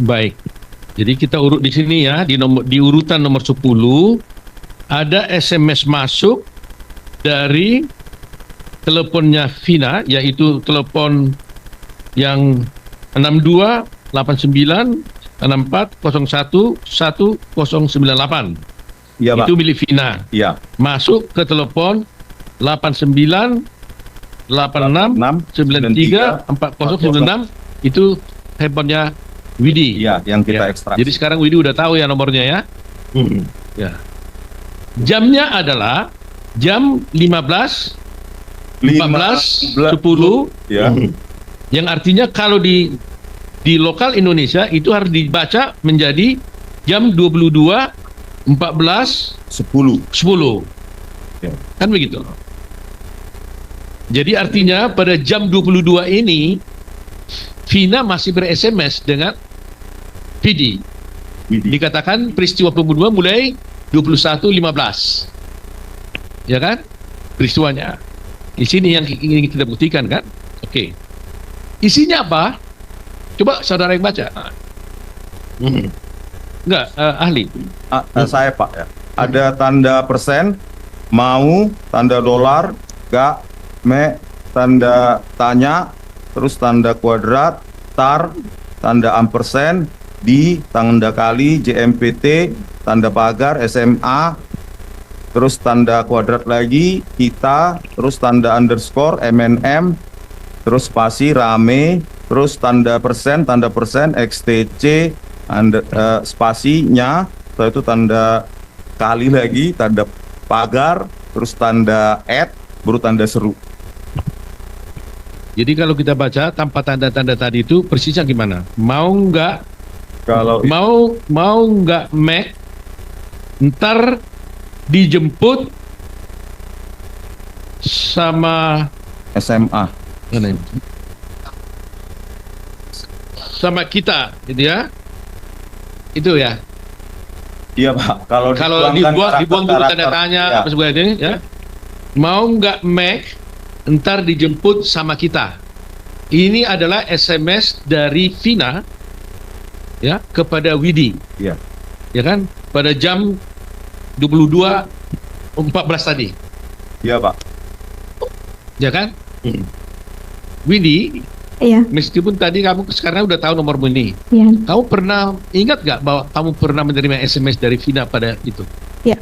Baik. Jadi kita urut di sini ya, di urutan nomor 10 ada SMS masuk dari teleponnya Vina, yaitu telepon yang 628964011098. Iya, Pak. Itu milik Vina. Iya. Masuk ke telepon 8986934096, itu handphonenya Widi. Iya, yang kita Ya. ekstraksi. Jadi sekarang Widi udah tahu ya nomornya ya. Ya. Jamnya adalah jam 15, 14, 10, ya. yang artinya kalau di lokal Indonesia itu harus dibaca menjadi jam 22, 14, 10. 10. Ya. Kan begitu. Jadi artinya pada jam 22 ini Vina masih ber-SMS dengan Vidi. Dikatakan peristiwa pembunuhan mulai 21.15. Ya kan? Peristiwanya. Di sini yang ingin kita buktikan kan? Oke. Isinya apa? Coba saudara yang baca. Enggak, ahli. Saya, Pak, ya. Ada tanda persen, mau, tanda dolar, gak, me, tanda tanya, terus tanda kuadrat, tar, tanda ampersen, di, tanda kali, JMPT, tanda pagar, SMA, terus tanda kuadrat lagi, kita, terus tanda underscore, MNM, terus spasi, rame, terus tanda persen, XTC, spasinya, setelah itu tanda kali lagi, tanda pagar, terus tanda baru tanda seru. Jadi kalau kita baca tanpa tanda-tanda tadi itu persisnya gimana? Mau nggak? Kalau Mau nggak Mac? Ntar dijemput sama SMA, sama kita, gitu ya? Itu ya. iya, Pak. Kalau dibuang dulu tanda tanya ya. apa sebagainya ya. Mau nggak Mac? Ntar dijemput sama kita. Ini adalah SMS dari Vina ya kepada Widi. Iya. Ya kan? Pada jam 22.14 tadi. Iya, Pak. Ya kan? Widi, Iya, meskipun tadi kamu sekarang udah tahu nomormu ini, iya, kamu pernah ingat gak bahwa kamu pernah menerima SMS dari Vina pada itu? iya,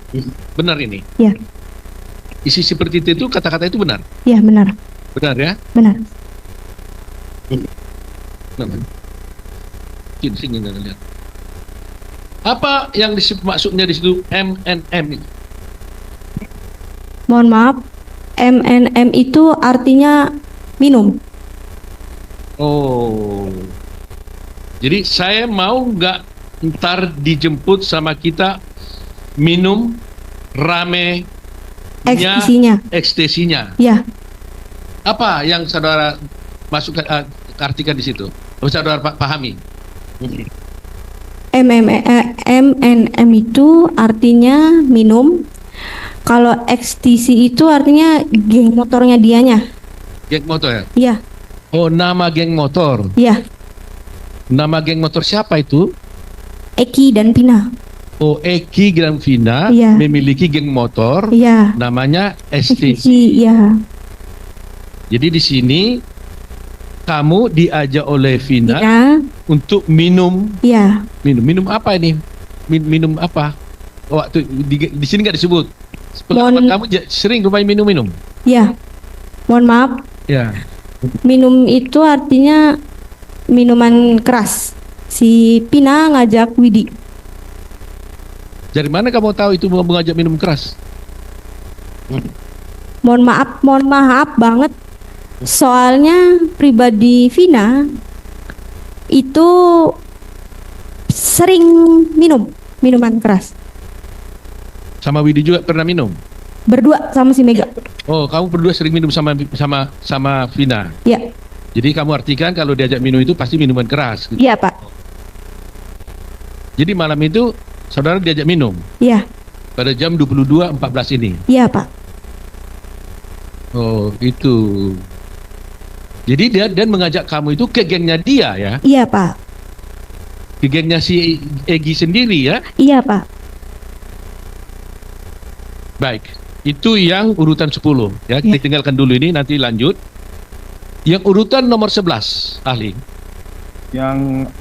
Benar ini? iya, Isi seperti itu kata-kata itu benar? iya, benar, Benar ya? benar. Benar. Sini lihat. Apa yang maksudnya di situ MNM itu? Mohon maaf, MNM itu artinya minum. Oh. Jadi saya mau nggak ntar dijemput sama kita minum rame ekstasinya. Iya, Apa yang saudara masukkan artikan di situ? Saudara pahami? MNM itu artinya minum. Kalau ekstasi itu artinya geng motornya dianya. Geng motor ya? Iya, Oh, nama geng motor. iya, Nama geng motor siapa itu? Eki dan Pina. Oh, Eki dan Vina Iya. memiliki geng motor Iya, namanya STC. ekstasi, iya, Jadi di sini kamu diajak oleh Vina iya, untuk minum. iya. Minum apa ini? Minum apa? Waktu di sini nggak disebut. Pengalaman kamu sering rupanya minum. Iya. Mohon maaf, Ya. minum itu artinya minuman keras. Si Pina ngajak Widi. Dari mana kamu tahu itu mau mengajak minum keras? Mohon maaf banget. Soalnya pribadi Vina itu sering minum minuman keras. Sama Widi juga pernah minum. Berdua sama si Mega. Oh, kamu berdua sering minum sama Vina. Iya, Jadi kamu artikan kalau diajak minum itu pasti minuman keras. Gitu. iya Pak. Jadi malam itu saudara diajak minum Iya, pada jam 22.14 ini. iya Pak. Oh, itu. Jadi dia dan mengajak kamu itu ke gengnya dia ya. Iya Pak. gengnya si Egi sendiri ya. Iya, Pak. Baik, itu yang urutan 10 ya. Kita Ya. tinggalkan dulu ini, nanti lanjut. Yang urutan nomor 11, ahli. Yang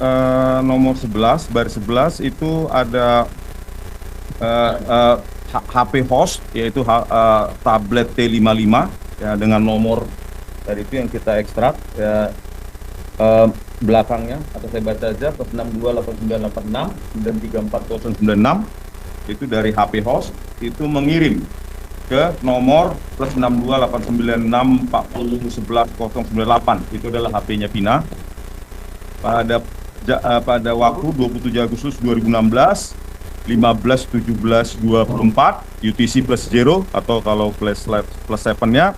nomor 11, baris 11 itu ada HP host, yaitu tablet T55 ya, dengan nomor dari itu yang kita ekstrak ya, belakangnya atau saya baca aja plus 628986 dan 34096 itu dari HP host, itu mengirim ke nomor plus 62896401198. Itu adalah HP-nya Vina pada waktu 27 Agustus 2016 15:17:24 UTC plus 0, atau kalau plus 7-nya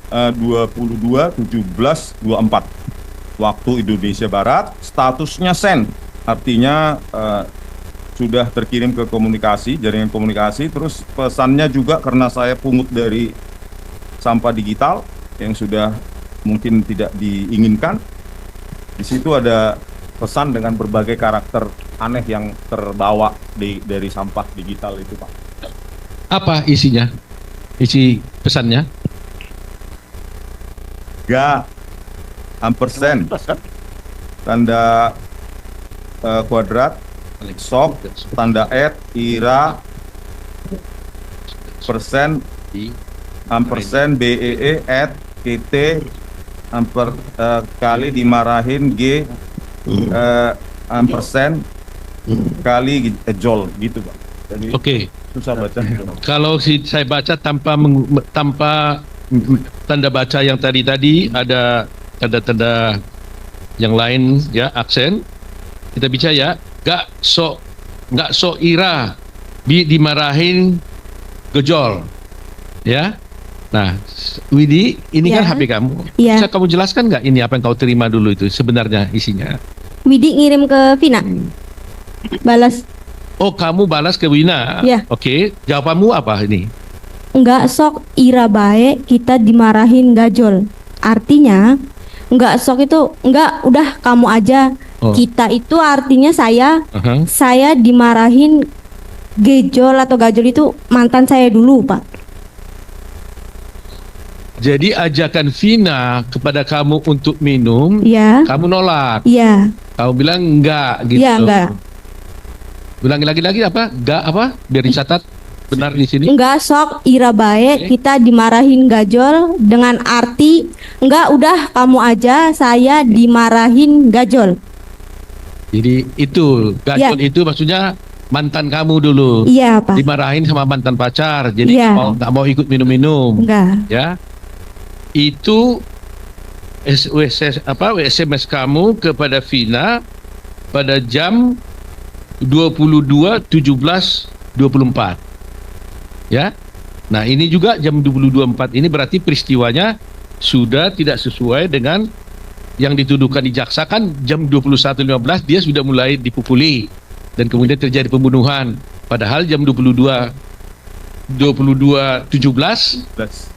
22:17:24 waktu Indonesia Barat. Statusnya send, artinya sudah terkirim ke komunikasi, jaringan komunikasi. Terus pesannya juga, karena saya pungut dari sampah digital yang sudah mungkin tidak diinginkan, di situ ada pesan dengan berbagai karakter aneh yang terbawa dari sampah digital itu, Pak. Apa isinya? Isi pesannya? Ga, ampersand, tanda kuadrat, sok, tanda ira, persen, ampersand, BEE, KT, kali dimarahin G, ampersand, kali jol, gitu, Pak. Jadi Oke. susah baca. Kalau saya baca tanpa tanda baca yang tadi ada tanda-tanda yang lain ya, aksen. Kita bicara ya, gak sok ira dimarahin gejol ya. Nah, Widi, ini kan Ya. HP kamu. Iya. Bisa kamu jelaskan nggak ini apa yang kau terima dulu itu sebenarnya isinya? Widi ngirim ke Vina. Balas, Oh, kamu balas ke Wina. Iya. Oke, jawabanmu apa ini? enggak sok ira bae kita dimarahin gajol. Artinya, enggak sok itu enggak, udah kamu aja. Oh. Kita itu artinya saya Aha. saya dimarahin gejol atau gajol itu mantan saya dulu, Pak. Jadi ajakan Vina kepada kamu untuk minum, Iya. kamu nolak. Iya. Kamu bilang enggak gitu. Iya, enggak. Ulangi lagi apa? Enggak apa? Biar dicatat benar di sini. Enggak sok ira bae Oke. kita dimarahin gajol dengan arti enggak, udah kamu aja saya dimarahin gajol. Jadi itu gacol itu maksudnya mantan kamu dulu. Iya, Pak. Dimarahin sama mantan pacar. Jadi Iya. nggak mau ikut minum-minum. Enggak. Ya. Itu SMS kamu kepada Vina pada jam 22:17:24. Ya. Nah, ini juga jam 22:04 ini berarti peristiwanya sudah tidak sesuai dengan yang dituduhkan di jaksa. Kan jam 21:15 dia sudah mulai dipukuli dan kemudian terjadi pembunuhan. Padahal jam 22:17 Plus.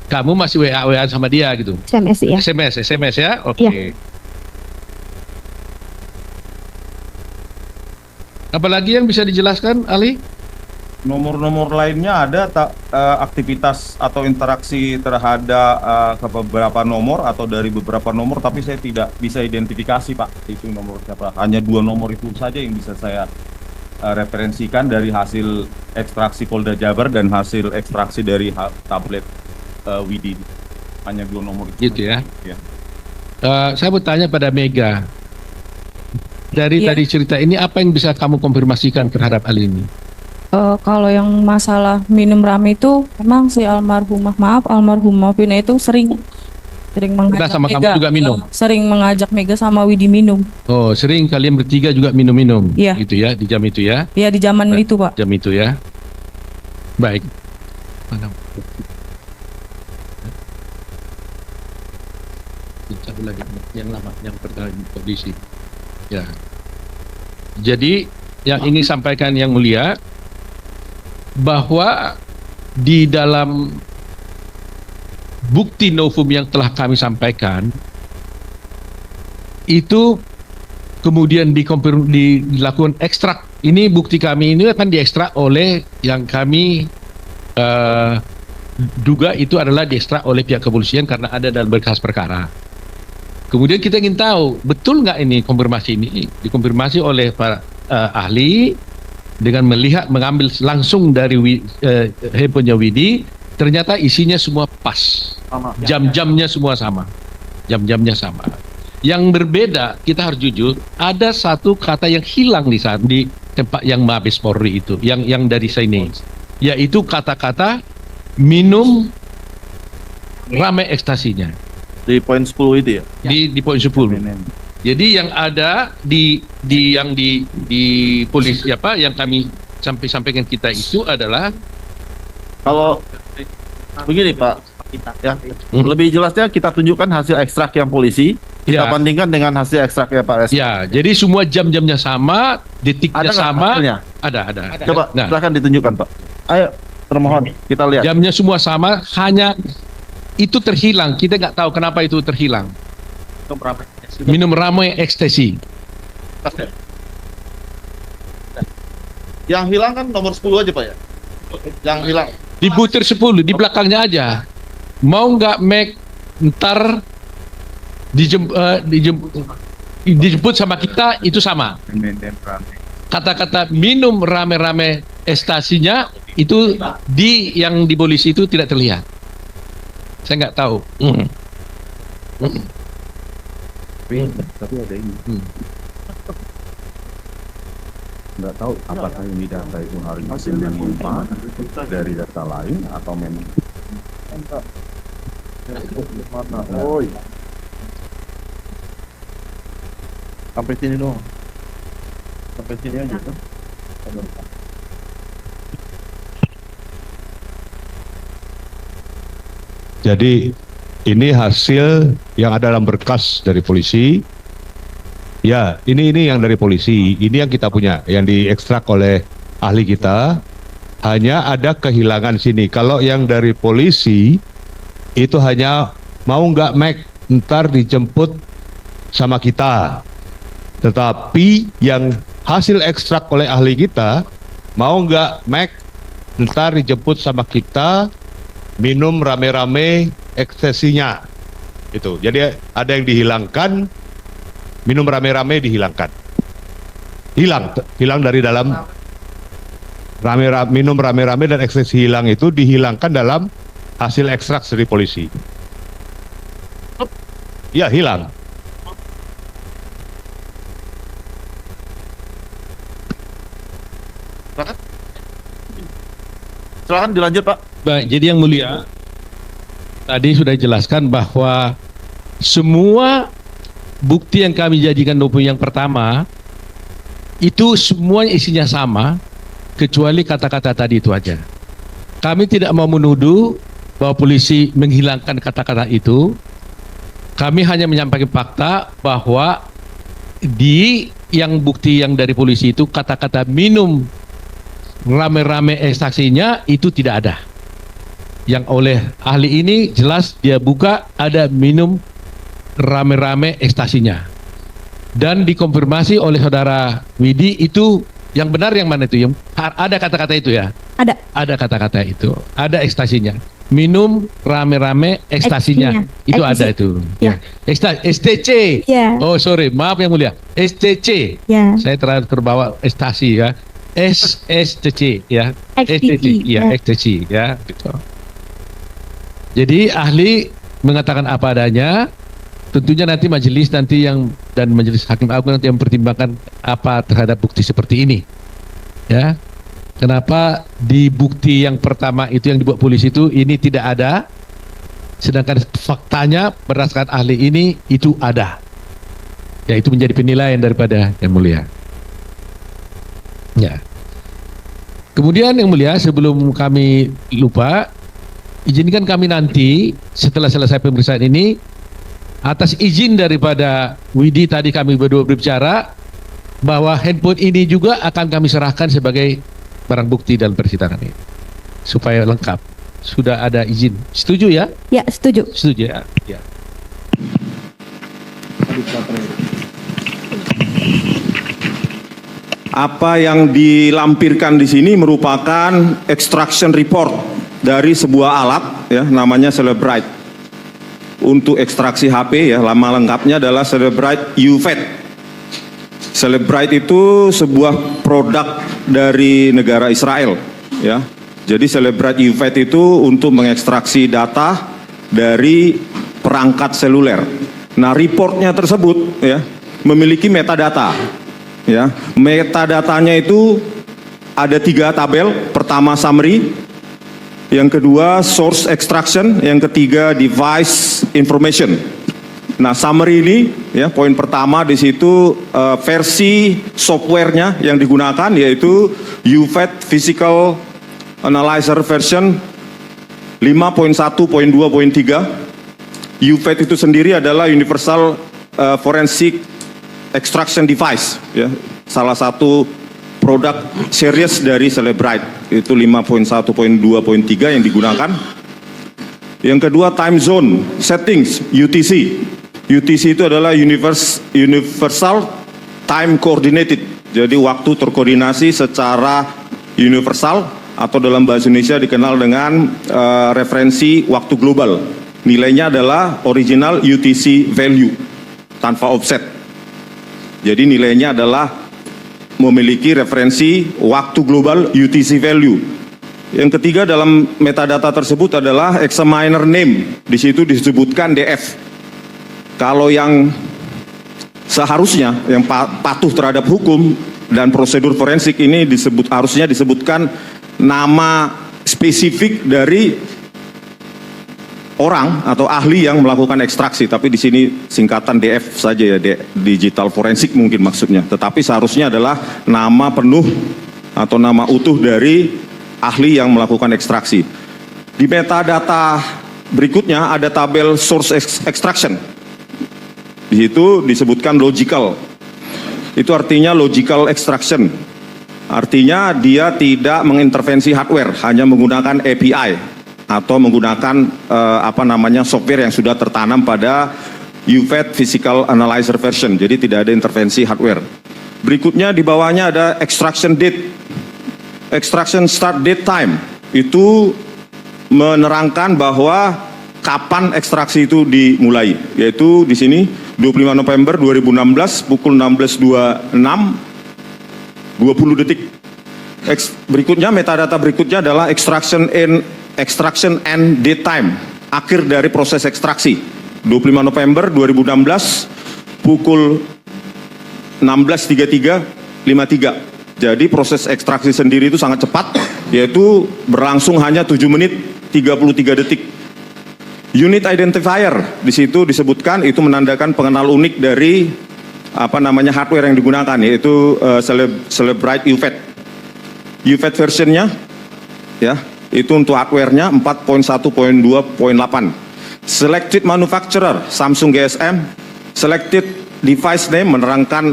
kamu masih WA sama dia gitu. SMS ya. SMS ya. Oke. Iya. Apalagi yang bisa dijelaskan, Ali? Nomor-nomor lainnya ada aktivitas atau interaksi terhadap ke beberapa nomor atau dari beberapa nomor, tapi saya tidak bisa identifikasi, Pak, itu nomor siapa. Hanya 2 nomor itu saja yang bisa saya referensikan dari hasil ekstraksi Polda Jabar dan hasil ekstraksi dari tablet Widi. Hanya 2 nomor itu. Gitu ya. Ya. Saya mau tanya pada Mega. Dari Iya. tadi cerita ini apa yang bisa kamu konfirmasikan terhadap hal ini? Kalau yang masalah minum rame itu memang si almarhumah Vina itu sering mengajak sama kamu Mega, juga minum? sering mengajak Mega sama Widi minum. Oh, sering kalian bertiga juga minum-minum. Iya. Gitu ya, di jam itu ya. Ya di zaman Baik. itu, Pak. Jam itu ya. Baik. Mana? Satu lagi yang lama, yang pertama kondisi. Ya. Jadi yang ingin sampaikan yang mulia bahwa di dalam bukti novum yang telah kami sampaikan itu kemudian dilakukan ekstrak. Ini bukti kami ini akan diekstrak oleh yang kami duga itu adalah diekstrak oleh pihak kepolisian karena ada dalam berkas perkara. Kemudian kita ingin tahu betul nggak ini konfirmasi ini dikonfirmasi oleh para ahli dengan melihat mengambil langsung dari handphonenya Widi, ternyata isinya semua pas, jam-jamnya semua sama, jam-jamnya sama. Yang berbeda kita harus jujur, ada satu kata yang hilang di saat di tempat yang Mabes Polri itu, yang dari sini, yaitu kata-kata minum rame ekstasinya. Di poin 10 itu ya? Di poin 10. Jadi yang ada di polisi apa yang kami sampaikan kita itu adalah Kalau begini Pak, ya, lebih jelasnya kita tunjukkan hasil ekstrak yang polisi, kita Ya. bandingkan dengan hasil ekstrak ya Pak. ya, jadi semua jam-jamnya sama, detiknya Ada nggak sama. hasilnya? Ada. Coba Nah, silakan ditunjukkan Pak. Ayo, termohon kita lihat. jamnya semua sama, hanya itu terhilang. Kita nggak tahu kenapa itu terhilang. Minum ramai ekstasi. Yang hilang kan nomor 10 aja Pak ya? Yang hilang. Di butir 10, di belakangnya aja. Mau nggak make ntar dijemput sama kita itu sama. Kata-kata minum rame-rame ekstasinya itu yang di polisi itu tidak terlihat. Saya nggak tahu. Tapi ada ini. Nggak tahu apakah ini data itu harus menimpa dari data lain atau memang Oh, iya. Sampai sini doang. Sampai sini aja kan. Jadi ini hasil yang ada dalam berkas dari polisi. Ya, ini yang dari polisi. Ini yang kita punya, yang diekstrak oleh ahli kita. Hanya ada kehilangan sini. Kalau yang dari polisi itu hanya mau nggak Mac ntar dijemput sama kita. Tetapi yang hasil ekstrak oleh ahli kita mau nggak Mac ntar dijemput sama kita minum rame-rame ekstasinya itu. Jadi ada yang dihilangkan, minum rame-rame dihilangkan, hilang dari dalam minum rame-rame dan ekstasi hilang itu dihilangkan dalam hasil ekstrak dari polisi. Ya, hilang. Silakan dilanjut Pak. Baik, jadi yang mulia, tadi sudah dijelaskan bahwa semua bukti yang kami jadikan dokumen yang pertama itu semua isinya sama kecuali kata-kata tadi itu aja. Kami tidak mau menuduh bahwa polisi menghilangkan kata-kata itu. Kami hanya menyampaikan fakta bahwa di yang bukti yang dari polisi itu kata-kata minum rame-rame ekstasinya itu tidak ada. Yang oleh ahli ini jelas dia buka ada minum rame-rame ekstasinya. Dan dikonfirmasi oleh saudara Widi itu yang benar yang mana itu? Yang ada kata-kata itu ya? Ada. Ada kata-kata itu. Ada ekstasinya. Minum rame-rame ekstasinya. Itu Ekstasi. ada itu. Ya. STC. Ya. Oh sorry, maaf yang mulia. STC. Ya. Saya terbawa ekstasi ya. STC ya. XTC, ya, ya. XTC ya gitu. Jadi ahli mengatakan apa adanya. Tentunya nanti majelis dan majelis hakim agung nanti yang mempertimbangkan apa terhadap bukti seperti ini. Ya. Kenapa di bukti yang pertama itu yang dibuat polisi itu ini tidak ada, sedangkan faktanya berdasarkan ahli ini itu ada. Ya, itu menjadi penilaian daripada yang mulia. Ya. Kemudian yang mulia, sebelum kami lupa, izinkan kami nanti setelah selesai pemeriksaan ini, atas izin daripada Widi tadi kami berdua berbicara bahwa handphone ini juga akan kami serahkan sebagai barang bukti dalam persidangan ini supaya lengkap. Sudah ada izin. Setuju ya? Ya, setuju. Setuju ya. Ya. Apa yang dilampirkan di sini merupakan extraction report dari sebuah alat ya namanya Celebrite. Untuk ekstraksi HP ya, nama lengkapnya adalah Celebrite UFED. Celebrite itu sebuah produk dari negara Israel ya. Jadi Celebrite UFED itu untuk mengekstraksi data dari perangkat seluler. Nah, reportnya tersebut ya memiliki metadata. Ya, metadatanya itu ada 3 tabel. Pertama summary, yang kedua source extraction, yang ketiga device information. Nah, summary ini ya poin pertama di situ versi softwarenya yang digunakan yaitu UFED Physical Analyzer version 5.1.2.3. UFED itu sendiri adalah Universal Forensic Extraction Device, ya, salah satu produk series dari Celebrite, itu 5.1.2.3 yang digunakan. Yang kedua time zone settings UTC. UTC itu adalah Universal Time Coordinated, jadi waktu terkoordinasi secara universal atau dalam bahasa Indonesia dikenal dengan referensi waktu global. Nilainya adalah original UTC value tanpa offset. Jadi nilainya adalah memiliki referensi waktu global UTC value. Yang ketiga dalam metadata tersebut adalah examiner name. Di situ disebutkan DF. Kalau yang seharusnya yang patuh terhadap hukum dan prosedur forensik ini harusnya disebutkan nama spesifik dari orang atau ahli yang melakukan ekstraksi, tapi di sini singkatan DF saja ya, digital forensik mungkin maksudnya. Tetapi seharusnya adalah nama penuh atau nama utuh dari ahli yang melakukan ekstraksi. Di metadata berikutnya ada tabel source extraction. Di situ disebutkan logical. Itu artinya logical extraction. Artinya dia tidak mengintervensi hardware, hanya menggunakan API. Atau menggunakan software yang sudah tertanam pada UFED Physical Analyzer version, jadi tidak ada intervensi hardware. Berikutnya di bawahnya ada extraction date, extraction start date time, itu menerangkan bahwa kapan ekstraksi itu dimulai, yaitu di sini 25 November 2016 pukul 16.26 20 detik. Berikutnya metadata berikutnya adalah extraction and date time, akhir dari proses ekstraksi 25 November 2016 pukul 16.53 Jadi proses ekstraksi sendiri itu sangat cepat, yaitu berlangsung hanya 7 menit 33 detik. Unit identifier di situ disebutkan itu menandakan pengenal unik dari hardware yang digunakan, yaitu Celebrite UFED. UFED versionnya ya itu untuk hardware-nya 4.1.2.8. Selected manufacturer Samsung GSM. Selected device name menerangkan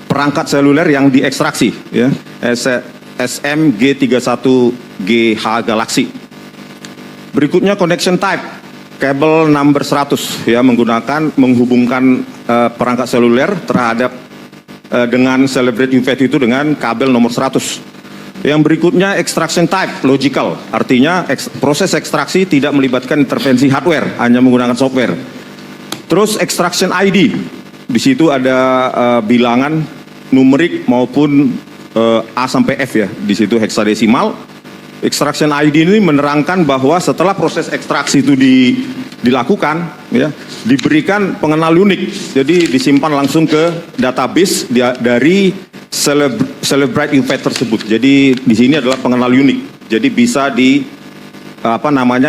perangkat seluler yang diekstraksi ya. SMG31GH Galaxy. Berikutnya connection type, kabel number 100 ya, menghubungkan perangkat seluler terhadap dengan Celebrite UFED itu dengan kabel nomor 100. Yang berikutnya extraction type, logical, artinya proses ekstraksi tidak melibatkan intervensi hardware, hanya menggunakan software. Terus extraction ID, di situ ada bilangan numerik maupun A sampai F ya, di situ heksadesimal. Extraction ID ini menerangkan bahwa setelah proses ekstraksi itu dilakukan, ya, diberikan pengenal unik, jadi disimpan langsung ke database dari Celebrite UFED tersebut. Jadi di sini adalah pengenal unik, jadi bisa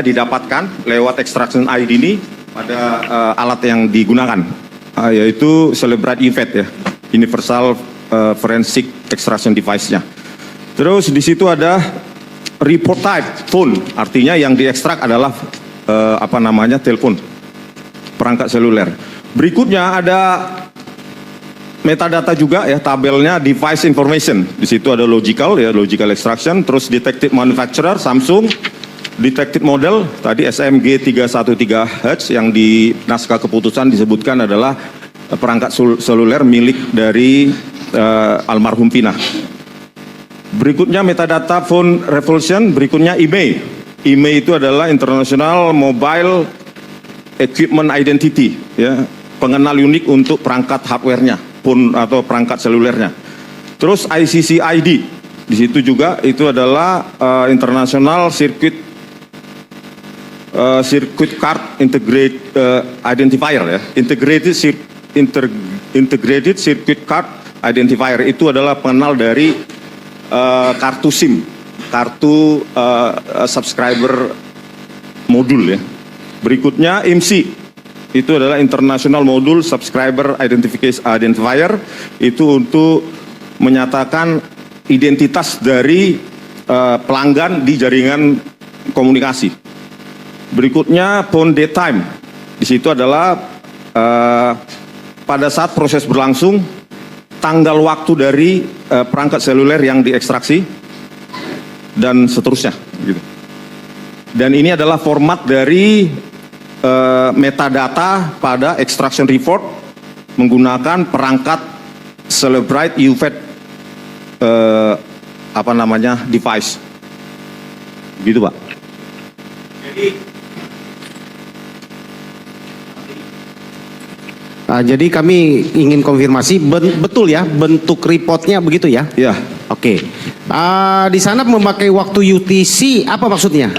didapatkan lewat extraction ID ini pada alat yang digunakan, yaitu Celebrite UFED ya, Universal Forensic Extraction Device-nya. Terus di situ ada report type phone, artinya yang diekstrak adalah telepon, perangkat seluler. Berikutnya ada metadata juga ya, tabelnya device information. Di situ ada logical ya, logical extraction, terus detected manufacturer Samsung, detected model tadi SMG313H yang di naskah keputusan disebutkan adalah perangkat seluler milik dari almarhum Vina. Berikutnya metadata phone revolution, berikutnya IMEI. IMEI itu adalah International Mobile Equipment Identity, ya, pengenal unik untuk perangkat hardware-nya, phone atau perangkat selulernya. Terus ICC ID, di situ juga itu adalah International Circuit Card Identifier, ya, Integrated Circuit Card Identifier. Itu adalah pengenal dari kartu SIM, kartu subscriber modul, ya. Berikutnya IMSI, itu adalah International Module Subscriber Identifier, itu untuk menyatakan identitas dari pelanggan di jaringan komunikasi. Berikutnya phone daytime, di situ adalah pada saat proses berlangsung tanggal waktu dari perangkat seluler yang diekstraksi dan seterusnya, gitu. Dan ini adalah format dari metadata pada extraction report menggunakan perangkat Celebrite UFED device, gitu Pak. Jadi kami ingin konfirmasi betul ya bentuk reportnya begitu ya? Ya, Oke. Di sana memakai waktu UTC apa maksudnya?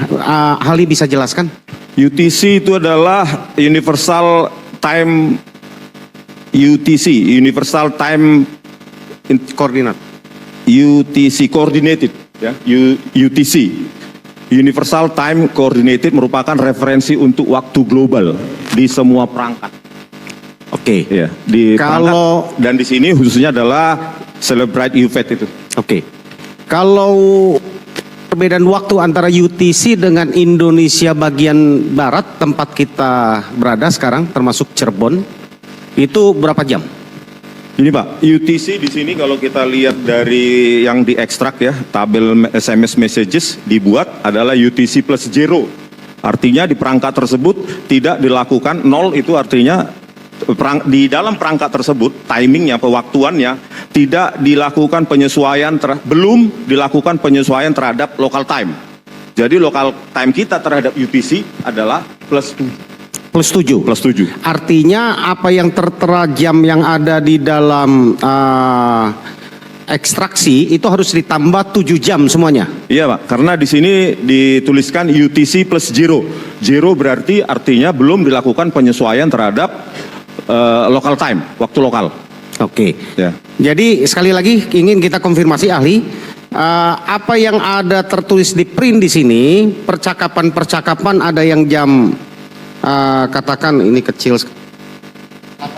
Hali bisa jelaskan? UTC itu adalah Universal Time Universal Time Koordinat. UTC Coordinated, ya, UTC Universal Time Coordinated merupakan referensi untuk waktu global di semua perangkat. Oke. Ya, di Kalau- perangkat, dan di sini khususnya adalah Celebrite UFED itu. Oke. Kalau perbedaan waktu antara UTC dengan Indonesia bagian barat tempat kita berada sekarang termasuk Cirebon itu berapa jam? Ini Pak, UTC di sini kalau kita lihat dari yang diekstrak, ya, tabel SMS messages dibuat adalah UTC plus 0. Artinya di perangkat tersebut tidak dilakukan 0, itu artinya di dalam perangkat tersebut timingnya, pewaktuannya tidak dilakukan penyesuaian, belum dilakukan penyesuaian terhadap local time. Jadi local time kita terhadap UTC adalah plus 7. Plus 7. Plus 7. Artinya apa yang tertera jam yang ada di dalam ekstraksi itu harus ditambah 7 jam semuanya. Iya Pak, karena di sini dituliskan UTC plus 0. 0 berarti artinya belum dilakukan penyesuaian terhadap local time, waktu lokal. Oke. Ya. Jadi sekali lagi ingin kita konfirmasi ahli, apa yang ada tertulis di print di sini, percakapan ada yang jam katakan ini kecil 18, 14.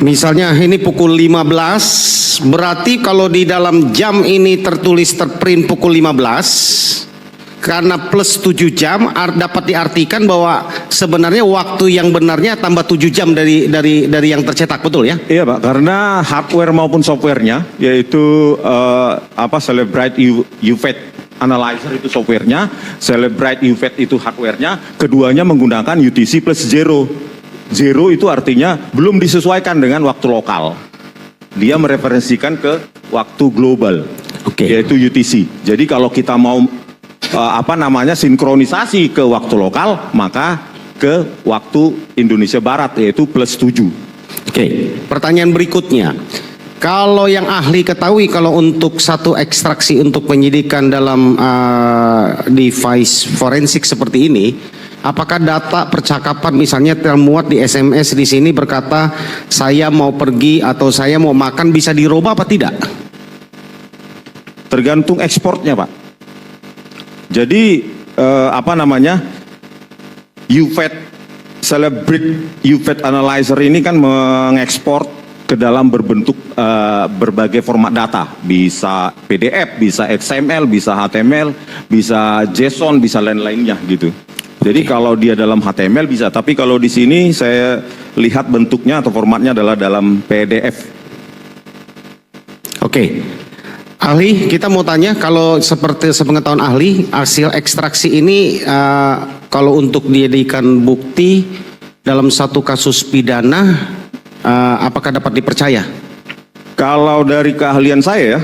Misalnya ini pukul 15, berarti kalau di dalam jam ini tertulis terprint pukul 15, karena plus 7 jam dapat diartikan bahwa sebenarnya waktu yang benarnya tambah 7 jam dari yang tercetak, betul ya? Iya Pak, karena hardware maupun softwarenya, yaitu Celebrite UFED Analyzer itu softwarenya, Celebrite UFED itu hardwarenya, keduanya menggunakan UTC plus 0. 0 itu artinya belum disesuaikan dengan waktu lokal. Dia mereferensikan ke waktu global, Oke. yaitu UTC. Jadi kalau kita mau sinkronisasi ke waktu lokal, maka ke waktu Indonesia Barat, yaitu plus 7. Oke. Pertanyaan berikutnya, kalau yang ahli ketahui kalau untuk satu ekstraksi untuk penyidikan dalam device forensik seperti ini, apakah data percakapan misalnya termuat di SMS di sini berkata saya mau pergi atau saya mau makan bisa dirubah apa tidak? Tergantung ekspornya Pak. Jadi UFED Celebrate UFED Analyzer ini kan mengekspor ke dalam berbentuk berbagai format data, bisa PDF, bisa XML, bisa HTML, bisa JSON, bisa lain-lainnya gitu. Jadi kalau dia dalam HTML bisa, tapi kalau di sini saya lihat bentuknya atau formatnya adalah dalam PDF. Oke. Ahli, kita mau tanya kalau seperti sepengetahuan ahli, hasil ekstraksi ini kalau untuk dijadikan bukti dalam satu kasus pidana, apakah dapat dipercaya? Kalau dari keahlian saya ya,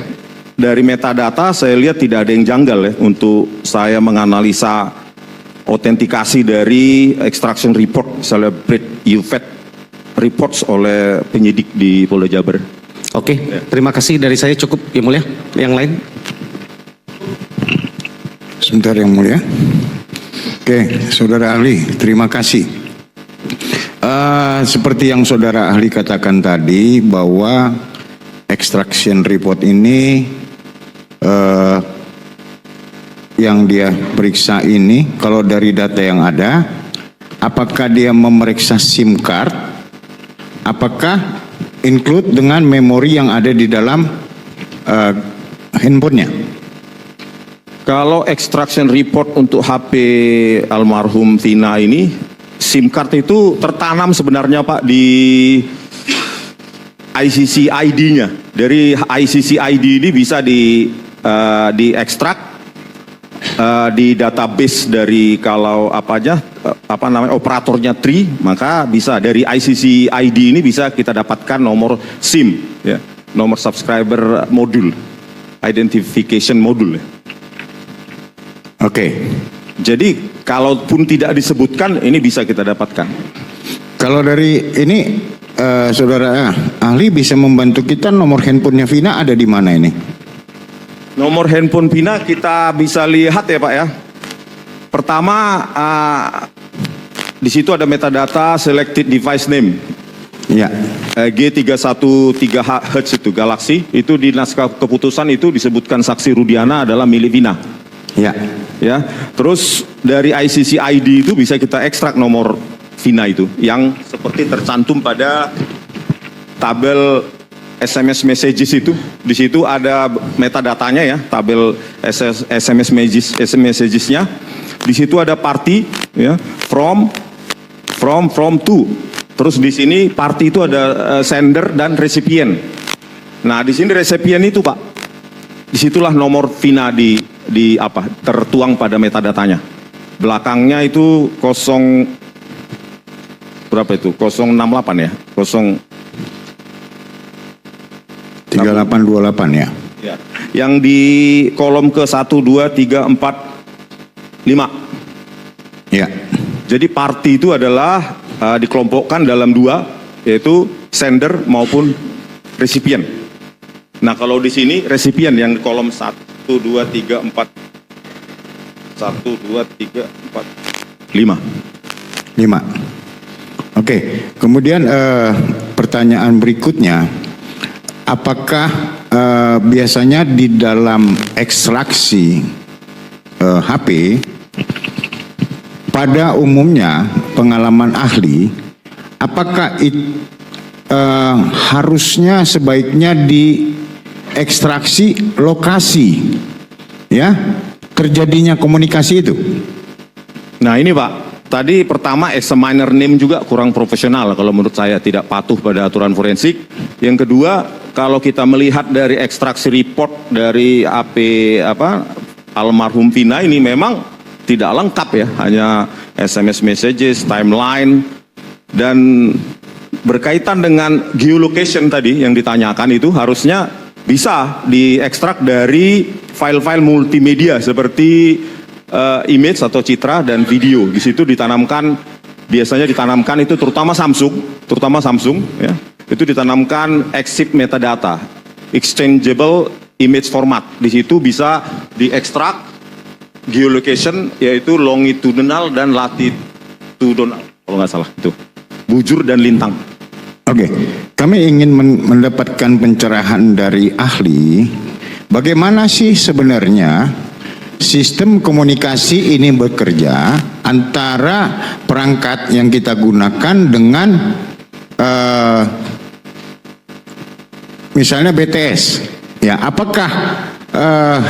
dari metadata saya lihat tidak ada yang janggal ya untuk saya menganalisa autentikasi dari extraction report, celebrate UFED reports oleh penyidik di Polda Jabar. Oke, terima kasih dari saya cukup, Yang Mulia. Yang lain? Sebentar Yang Mulia. Oke, Saudara Ahli, terima kasih. Seperti yang Saudara Ahli katakan tadi bahwa extraction report ini yang dia periksa ini, kalau dari data yang ada, apakah dia memeriksa SIM card, apakah include dengan memori yang ada di dalam handphonenya? Kalau extraction report untuk HP almarhum Vina ini, SIM card itu tertanam sebenarnya Pak di ICC ID-nya. Dari ICC ID ini bisa diekstrak di database dari kalau operatornya Tri, maka bisa dari ICC ID ini bisa kita dapatkan nomor SIM, ya, nomor subscriber modul, identification modul. Oke. Jadi kalaupun tidak disebutkan, ini bisa kita dapatkan. Kalau dari ini Saudara Ahli bisa membantu kita, nomor handphonenya Vina ada di mana ini? Nomor handphone Vina kita bisa lihat ya Pak ya. Pertama di situ ada metadata selected device name. Ya. G313H itu Galaxy, itu di naskah keputusan itu disebutkan saksi Rudiana adalah milik Vina. Ya. Ya. Terus dari ICC ID itu bisa kita ekstrak nomor Vina itu yang seperti tercantum pada tabel SMS messages itu. Di situ ada metadatanya ya, tabel SMS messages-nya. Di situ ada party ya, from to. Terus di sini party itu ada sender dan recipient. Nah, di sini recipient itu Pak. Disitulah nomor Vina tertuang pada metadatanya. Belakangnya itu 068 ya. 3828 ya. Ya. Yang di kolom ke 1, 2, 3, 4, 5. Ya. Jadi party itu adalah dikelompokkan dalam dua, yaitu sender maupun recipient. Nah kalau di sini recipient yang di kolom 1, 2, 3, 4, 1, 2, 3, 4, 5. Oke, kemudian pertanyaan berikutnya, apakah biasanya di dalam ekstraksi HP pada umumnya pengalaman ahli, apakah harusnya sebaiknya diekstraksi lokasi ya terjadinya komunikasi itu? Nah ini Pak, tadi pertama examiner name juga kurang profesional kalau menurut saya, tidak patuh pada aturan forensik. Yang kedua, kalau kita melihat dari ekstraksi report dari AP almarhum Vina ini memang tidak lengkap ya, hanya SMS messages, timeline, dan berkaitan dengan geolocation tadi yang ditanyakan itu harusnya bisa diekstrak dari file-file multimedia seperti image atau citra dan video. Di situ biasanya ditanamkan itu terutama Samsung ya. Itu ditanamkan EXIF metadata, exchangeable image format. Di situ bisa diekstrak geolocation, yaitu longitudinal dan latitudinal kalau nggak salah itu, bujur dan lintang. Oke, kami ingin mendapatkan pencerahan dari ahli, bagaimana sih sebenarnya sistem komunikasi ini bekerja antara perangkat yang kita gunakan dengan misalnya BTS. Ya, apakah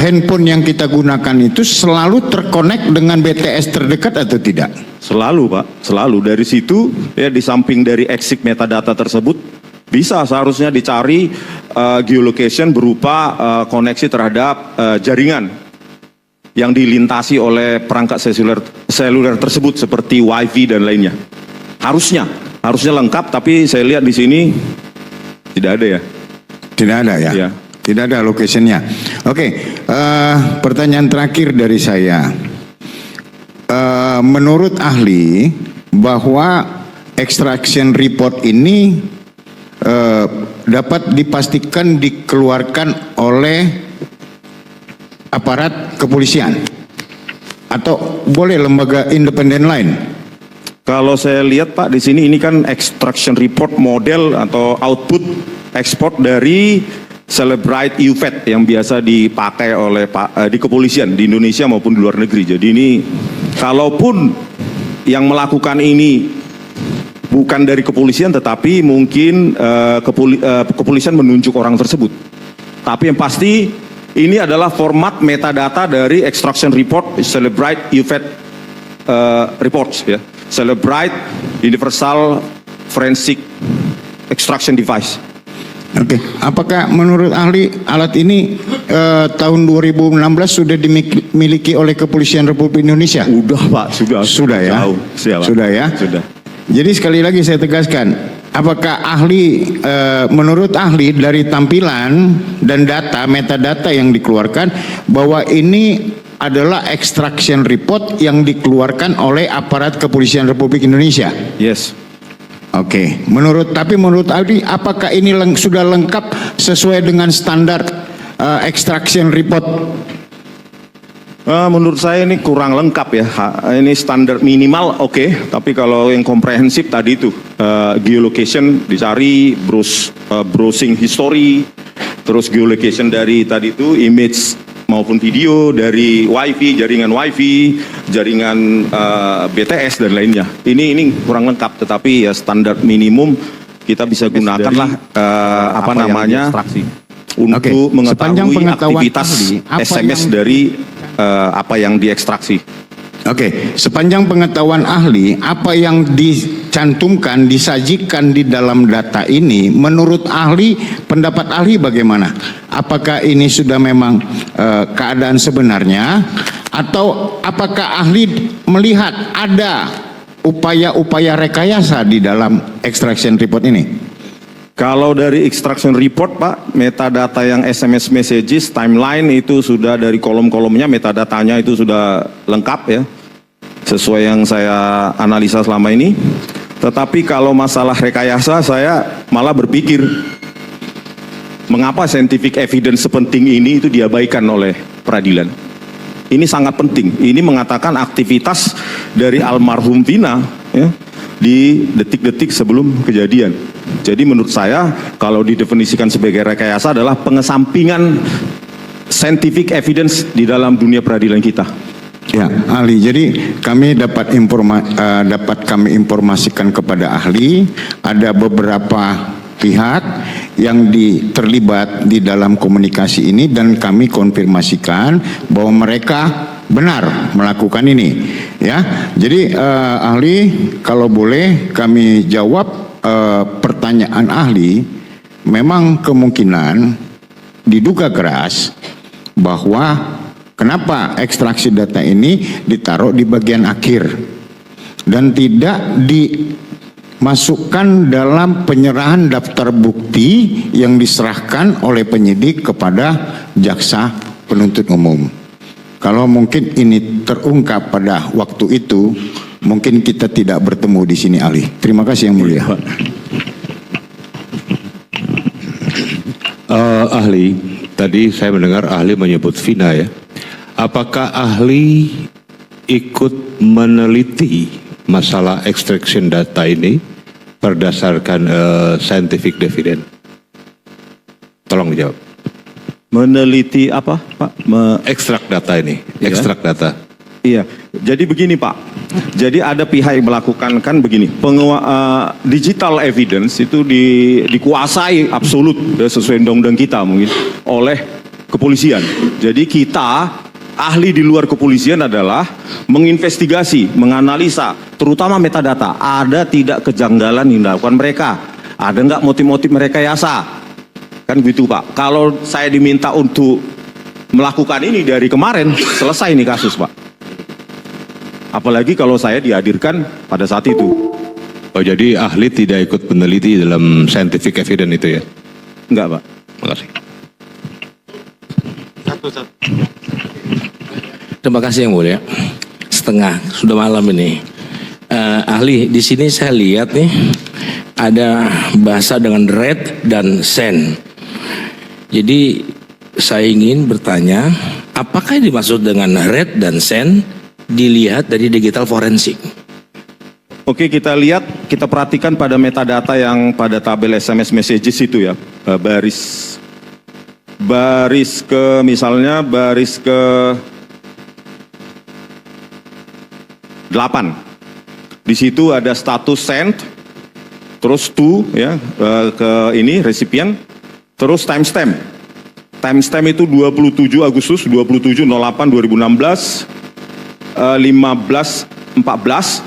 handphone yang kita gunakan itu selalu terkonek dengan BTS terdekat atau tidak? Selalu Pak, selalu. Dari situ ya, di samping dari EXIF metadata tersebut, Bisa, seharusnya dicari geolocation berupa koneksi terhadap jaringan yang dilintasi oleh perangkat seluler tersebut seperti WiFi dan lainnya. Harusnya lengkap, tapi saya lihat di sini tidak ada ya. Tidak ada ya? Ya. Tidak ada location-nya. Oke, pertanyaan terakhir dari saya. Menurut ahli bahwa extraction report ini dapat dipastikan dikeluarkan oleh aparat kepolisian atau boleh lembaga independen lain? Kalau saya lihat Pak di sini ini kan extraction report model atau output ekspor dari Celebrite UVET yang biasa dipakai oleh di kepolisian di Indonesia maupun di luar negeri. Jadi ini kalaupun yang melakukan ini bukan dari kepolisian, tetapi mungkin kepolisian menunjuk orang tersebut. Tapi yang pasti ini adalah format metadata dari extraction report Celebrite UVET reports ya. Celebrite Universal Forensic Extraction Device. Oke, apakah menurut ahli alat ini tahun 2016 sudah dimiliki oleh Kepolisian Republik Indonesia? Udah Pak, sudah. Sudah ya? Jauh. Siap, Pak. Sudah ya? Sudah. Jadi sekali lagi saya tegaskan, apakah ahli, menurut ahli dari tampilan dan data, metadata yang dikeluarkan, bahwa ini adalah extraction report yang dikeluarkan oleh aparat Kepolisian Republik Indonesia? Yes. Oke, menurut ahli, apakah ini sudah lengkap sesuai dengan standar extraction report? Menurut saya ini kurang lengkap ya. Ini standar minimal oke, tapi kalau yang komprehensif tadi itu geolocation dicari, browsing history, terus geolocation dari tadi itu image maupun video dari WiFi, jaringan WiFi, jaringan BTS dan lainnya. Ini kurang lengkap, tetapi ya standar minimum kita bisa gunakanlah apa namanya untuk sepanjang mengetahui pengetahuan aktivitas ahli, apa SMS yang- dari apa yang diekstraksi. Oke, sepanjang pengetahuan ahli, apa yang dicantumkan, disajikan di dalam data ini, menurut ahli, pendapat ahli bagaimana? Apakah ini sudah memang keadaan sebenarnya, atau apakah ahli melihat ada upaya-upaya rekayasa di dalam extraction report ini? Kalau dari extraction report Pak, metadata yang SMS messages, timeline itu sudah dari kolom-kolomnya, metadatanya itu sudah lengkap ya. Sesuai yang saya analisa selama ini. Tetapi kalau masalah rekayasa, saya malah berpikir mengapa scientific evidence sepenting ini itu diabaikan oleh peradilan. Ini sangat penting. Ini mengatakan aktivitas dari almarhum Vina ya, di detik-detik sebelum kejadian. Jadi menurut saya kalau didefinisikan sebagai rekayasa adalah pengesampingan scientific evidence di dalam dunia peradilan kita. Ya, ahli. Jadi kami dapat kami informasikan kepada ahli, ada beberapa pihak yang terlibat di dalam komunikasi ini, dan kami konfirmasikan bahwa mereka benar melakukan ini. Ya, jadi ahli, kalau boleh kami jawab pertanyaan ahli. Memang kemungkinan diduga keras bahwa kenapa ekstraksi data ini ditaruh di bagian akhir dan tidak dimasukkan dalam penyerahan daftar bukti yang diserahkan oleh penyidik kepada jaksa penuntut umum. Kalau mungkin ini terungkap pada waktu itu, mungkin kita tidak bertemu di sini, ahli. Terima kasih yang mulia. Ahli, tadi saya mendengar ahli menyebut Vina ya. Apakah ahli ikut meneliti masalah extraction data ini berdasarkan scientific evidence? Tolong dijawab. Meneliti apa Pak? Ekstrak data ini, Ya. ekstrak data. Iya, jadi begini Pak. Jadi ada pihak yang melakukan kan begini, digital evidence itu dikuasai absolut ya, sesuai undang-undang kita mungkin oleh kepolisian. Jadi kita ahli di luar kepolisian adalah menginvestigasi, menganalisa, terutama metadata. Ada tidak kejanggalan yang dilakukan mereka? ada nggak motif-motif merekayasa? Kan gitu Pak. Kalau saya diminta untuk melakukan ini dari kemarin, selesai ini kasus Pak. Apalagi kalau saya dihadirkan pada saat itu. Oh, jadi ahli tidak ikut meneliti dalam scientific evidence itu ya? Enggak Pak. Makasih. Terima kasih Yang Mulia. Setengah, sudah malam ini. Ahli, di sini saya lihat nih ada bahasa dengan red dan sen. Jadi saya ingin bertanya, apakah yang dimaksud dengan red dan sen dilihat dari digital forensik? Oke, kita lihat, kita perhatikan pada metadata yang pada tabel SMS messages itu ya. Baris ke, misalnya baris ke 8. Di situ ada status send, terus to ya ke ini recipient, terus timestamp. Timestamp itu 27 Agustus 27/08/2016 15:14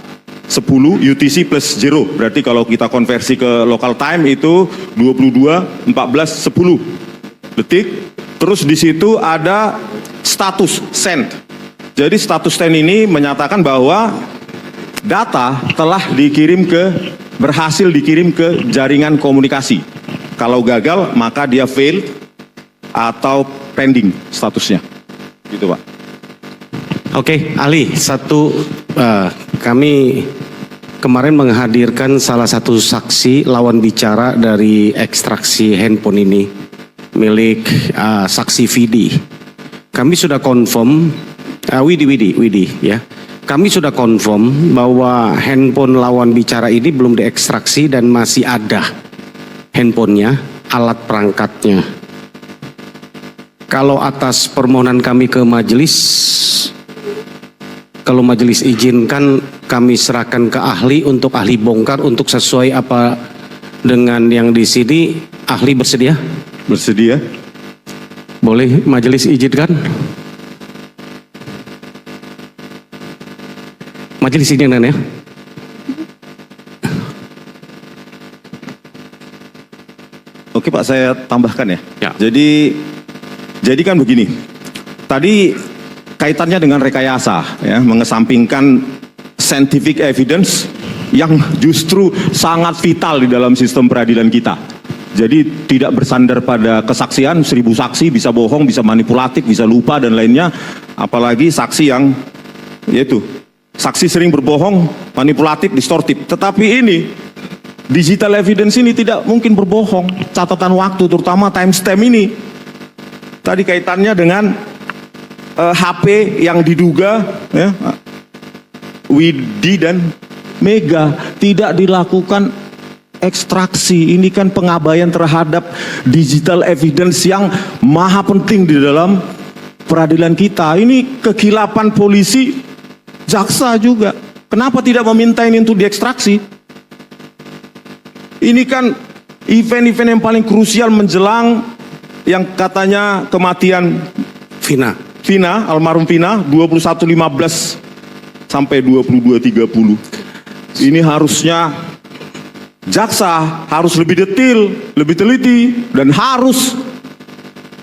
10 UTC plus 0. Berarti kalau kita konversi ke local time itu 22:14:10 detik. Terus di situ ada status send. Jadi status send ini menyatakan bahwa data telah berhasil dikirim ke jaringan komunikasi. Kalau gagal maka dia fail atau pending statusnya. Gitu Pak. Oke, ahli, kami kemarin menghadirkan salah satu saksi lawan bicara dari ekstraksi handphone ini milik saksi Vidi. Kami sudah confirm, Widi ya. Kami sudah confirm bahwa handphone lawan bicara ini belum diekstraksi dan masih ada handphonenya, alat perangkatnya. Kalau atas permohonan kami ke majelis, kalau majelis izinkan kami serahkan ke ahli untuk ahli bongkar untuk sesuai apa dengan yang di sini. Ahli bersedia? Bersedia? Boleh majelis izinkan? Majelis izinkan ya? Oke Pak, saya tambahkan ya. Ya. Jadi kan begini. Tadi kaitannya dengan rekayasa ya, mengesampingkan scientific evidence yang justru sangat vital di dalam sistem peradilan kita. Jadi tidak bersandar pada kesaksian, 1000 saksi bisa bohong, bisa manipulatif, bisa lupa dan lainnya. Apalagi saksi yang yaitu saksi sering berbohong, manipulatif, distortif. Tetapi ini digital evidence ini tidak mungkin berbohong. Catatan waktu terutama timestamp ini. Tadi kaitannya dengan HP yang diduga ya, Widi dan Mega tidak dilakukan ekstraksi. Ini kan pengabaian terhadap digital evidence yang maha penting di dalam peradilan kita. Ini kekilapan polisi, jaksa juga. Kenapa tidak meminta ini untuk diekstraksi? Ini kan event-event yang paling krusial menjelang yang katanya kematian Vina, almarhum Vina, 21.15 sampai 22.30. Ini harusnya jaksa harus lebih detail, lebih teliti, dan harus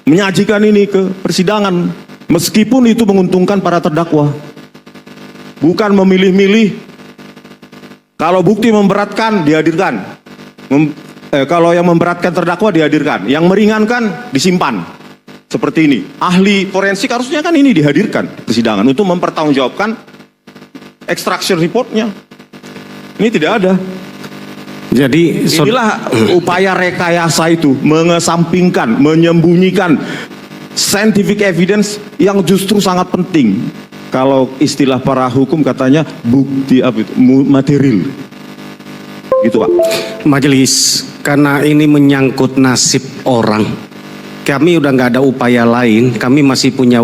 menyajikan ini ke persidangan. Meskipun itu menguntungkan para terdakwa. Bukan memilih-milih. Kalau bukti memberatkan, dihadirkan. Kalau yang memberatkan terdakwa dihadirkan, yang meringankan disimpan. Seperti ini. Ahli forensik harusnya kan ini dihadirkan persidangan untuk mempertanggungjawabkan extraction reportnya. Ini tidak ada. Jadi inilah upaya rekayasa itu, mengesampingkan, menyembunyikan scientific evidence yang justru sangat penting. Kalau istilah para hukum katanya bukti apa itu, material. Gitu Pak. majelis, karena ini menyangkut nasib orang, kami udah nggak ada upaya lain. Kami masih punya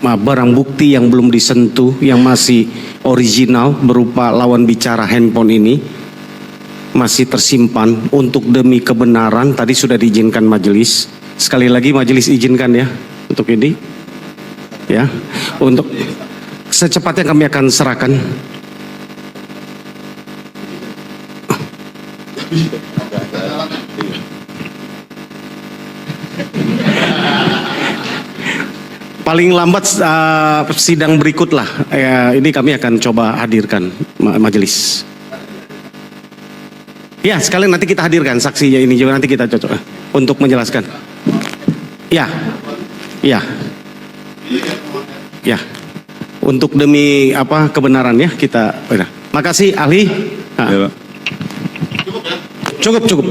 barang bukti yang belum disentuh, yang masih original berupa lawan bicara handphone ini masih tersimpan untuk demi kebenaran. Tadi sudah diizinkan majelis. Sekali lagi majelis izinkan ya untuk ini ya, untuk secepatnya kami akan serahkan. Paling lambat sidang berikut lah. Ini kami akan coba hadirkan majelis. Ya, sekalian nanti kita hadirkan saksinya ini juga nanti kita cocok untuk menjelaskan. Ya, ya, ya. Untuk demi apa kebenaran ya kita. Makasih ahli. Ya, Pak. Cukup, cukup.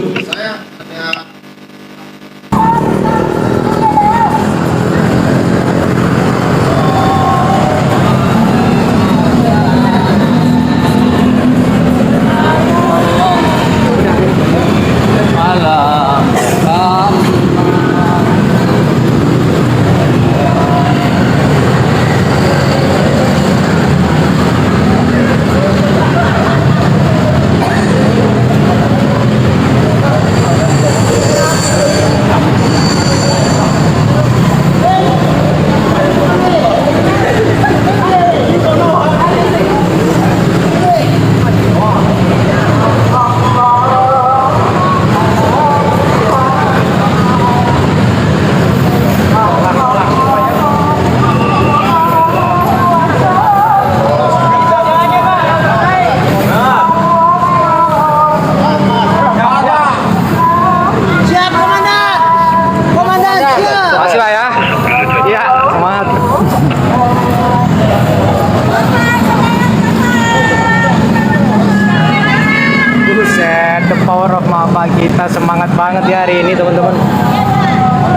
The power of mama kita semangat banget ya hari ini teman-teman.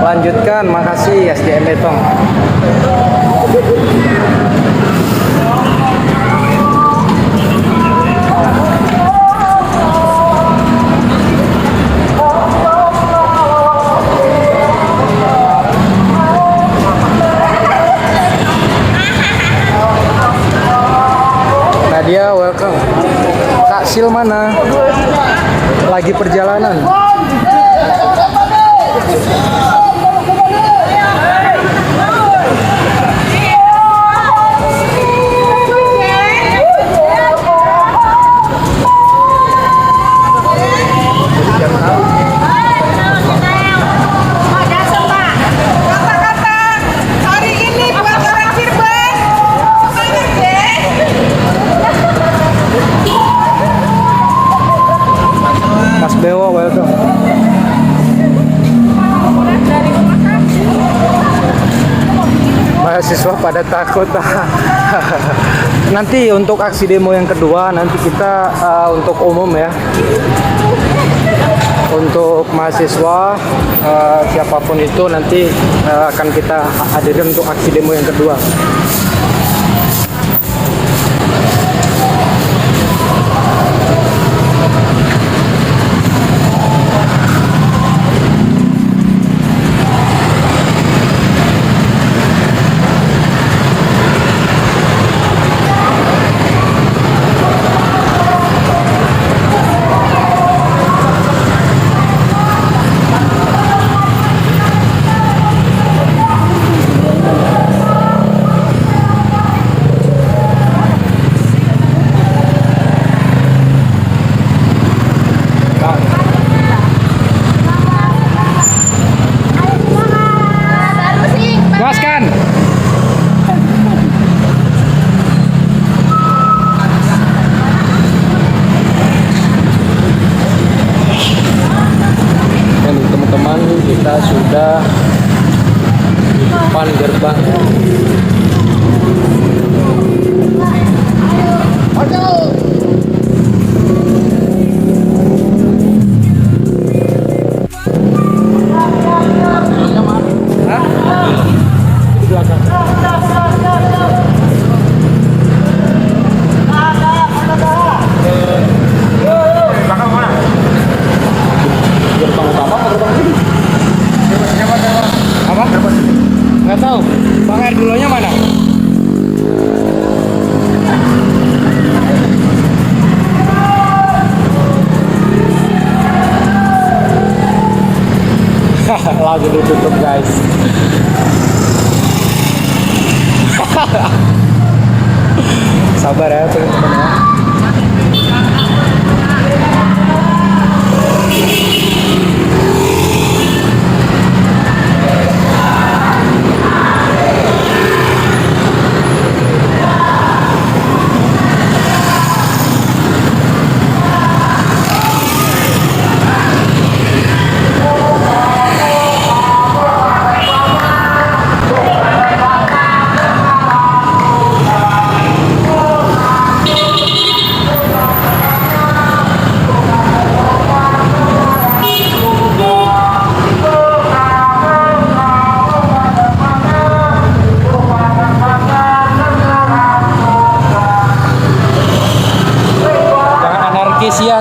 Lanjutkan, makasih SDM Betong. Nadia, welcome. Kak Sil mana? Lagi perjalanan. Mas Bewo, welcome. Mahasiswa pada takut. Nanti untuk aksi demo yang kedua nanti kita untuk umum ya. Untuk mahasiswa siapapun itu nanti akan kita hadirkan untuk aksi demo yang kedua. Puaskan. Dan teman-teman kita sudah di depan gerbang. Nggak tahu, Bang air dulunya mana? Lagi ditutup guys. Sabar ya teman-teman ya.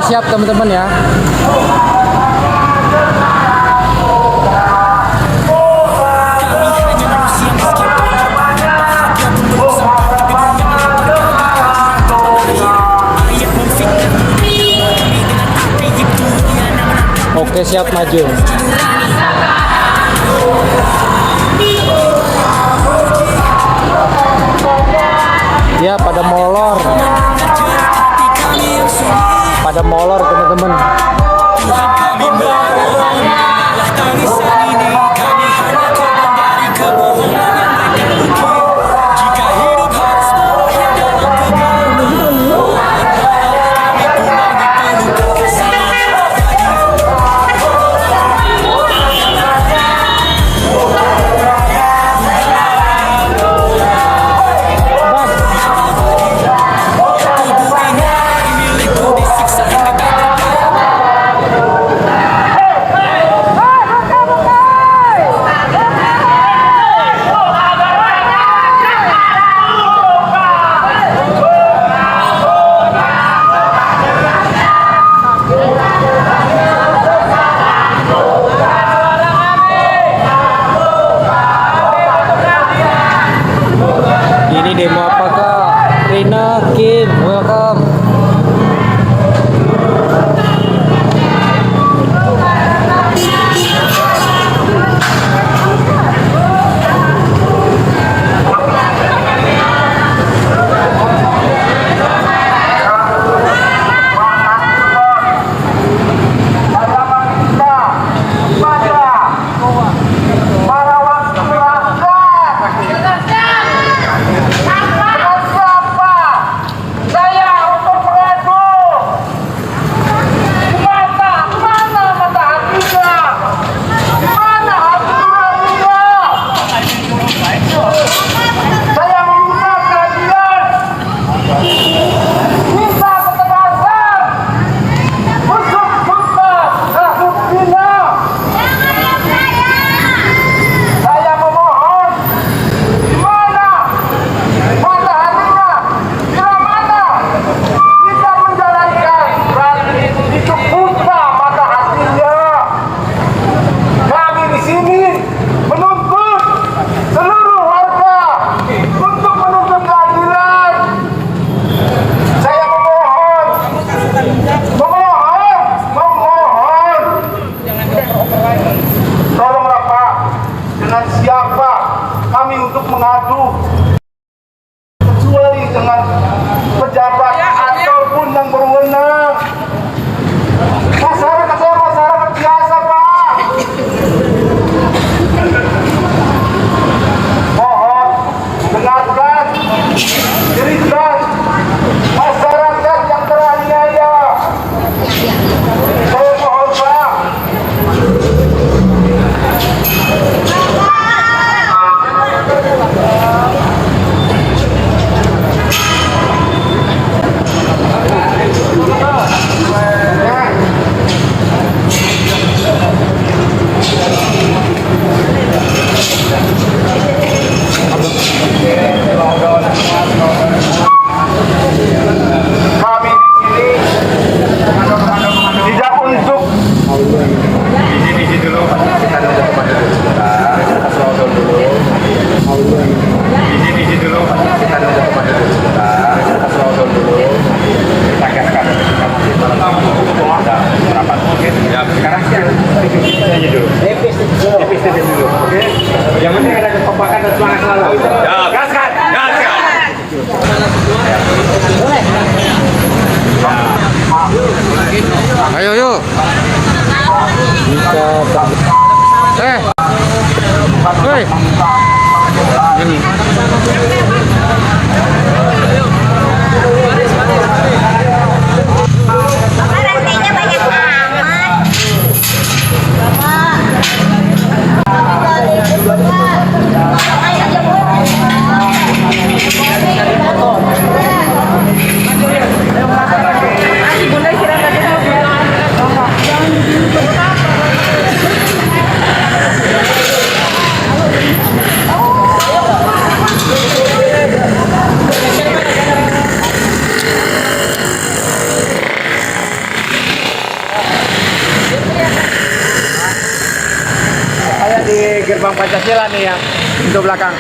siap teman-teman ya. Oke, siap maju. Ya, pada molor. Pada molor teman-teman. Ini demo apakah? Rina, Kim, welcome. Ayo yuk. Woi. gerbang Pancasila nih yang pintu belakang.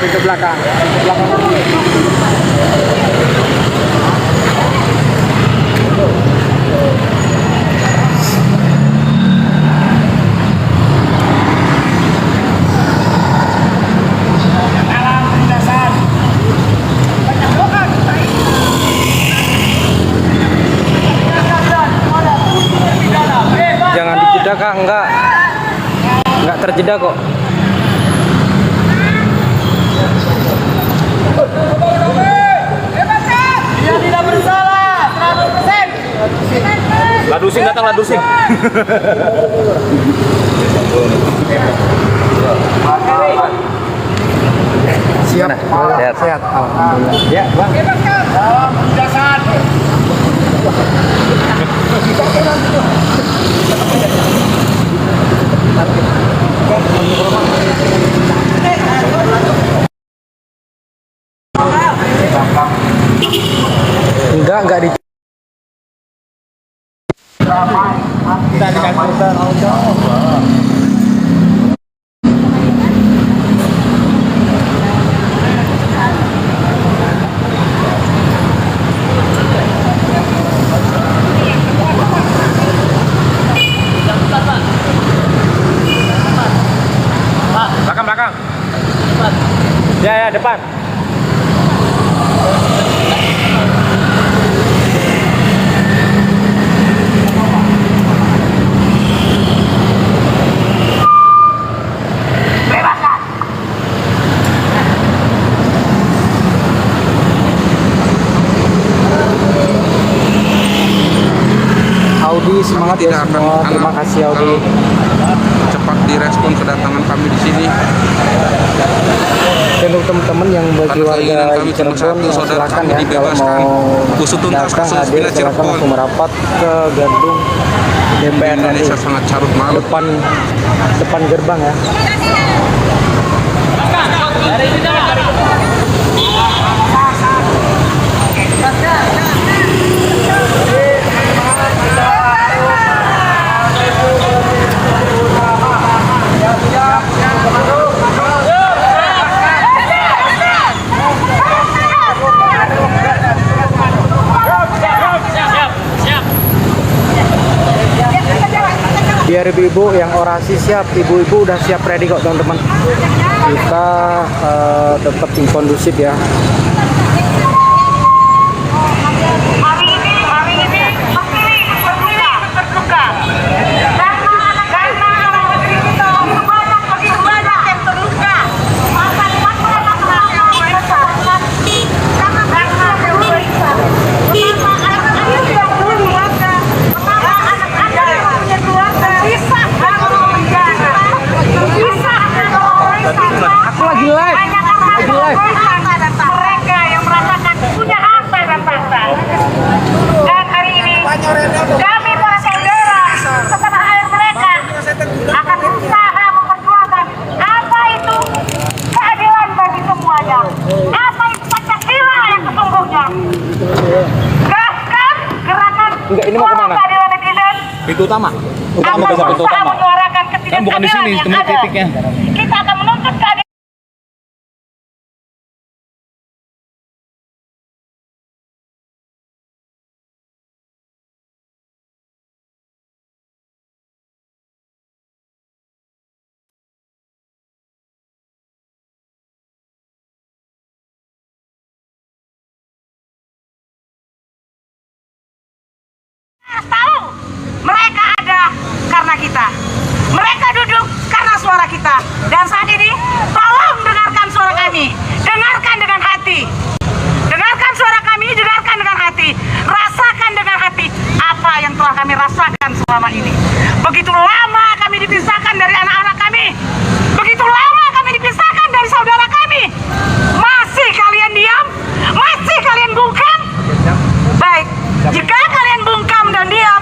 Jangan dijeda Kak, enggak terjeda kok. Dia tidak bersalah, 100%. Ladusing datang, ladusing. Siap, sehat. Alhamdulillah. Ya, Bang. Salam penjelasan. Enggak di belakang. Ya, depan. Audi, semangat ya semua. Terima kasih Audi. Cepat direspon kedatangan kami di sini. Dan untuk teman-teman yang bagi warga kami cuma Cirebon, satu, saudara silakan kami ya kalau dibebaskan. mau Usut tuntas datang kasus hadir, Bina silakan Cirebon. langsung merapat ke gedung DPR Indonesia sangat carut marut. depan gerbang ya. Biar ibu-ibu yang orasi siap, ibu-ibu udah siap ready kok teman-teman. Kita tetap kondusif ya. Hari ini memilih berduka. Karena begitu banyak yang terluka. Aku lagi live. Mereka yang merasakan punya harta dan tahta. Dan hari ini kami para saudara setanah air mereka akan berusaha memperjuangkan apa itu keadilan bagi semuanya. Apa itu Pancasila yang sesungguhnya. Gerakan Enggak, ini mau kemana? keadilan netizen Pintu utama. akan berusaha menyuarakan ketidakadilan yang ada. titiknya. Kita akan menuntut keadilan. Tahu mereka ada karena kita, mereka duduk karena suara kita. Dan saat ini tolong dengarkan suara kami, dengarkan dengan hati, dengarkan suara kami, dengarkan dengan hati, rasakan dengan hati apa yang telah kami rasakan selama ini. Begitu lama kami dipisahkan dari anak-anak kami, begitu lama kami dipisahkan dari saudara kami. Masih kalian diam, masih kalian bungkam. Baik, jika kalian bungkam dan diam,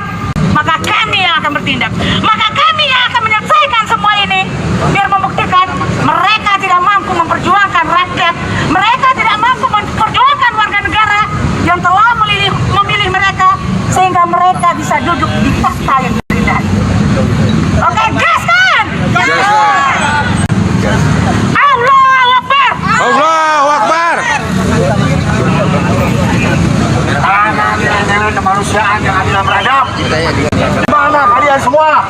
maka kami yang akan bertindak. Maka kami yang akan menyelesaikan semua ini, biar membuktikan mereka tidak mampu memperjuangkan rakyat, mereka tidak mampu memperjuangkan warga negara yang telah memilih mereka, sehingga mereka bisa duduk di tahta yang terindah. Oke, gaskan! Gaskan! jalan semua.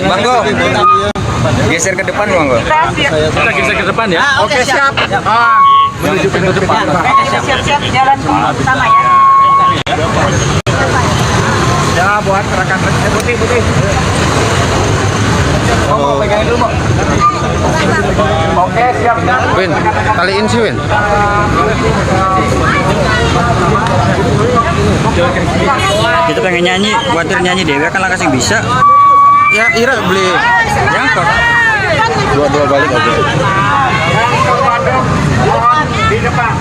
Banggo. Geser ke depan, Banggo. Kita geser ke depan ya. Oke, siap. Menuju pintu depan. Siap-siap jalan sama ya. Ya, buat rekan putih. Oh, pegangin dulu, Bang. Oke, siap. Win, taliin sih Win. Kita pengen nyanyi, buatin nyanyi Dewa kan lah kasih bisa. Ya Ira beli Yang kok. dua balik aja. Di depan.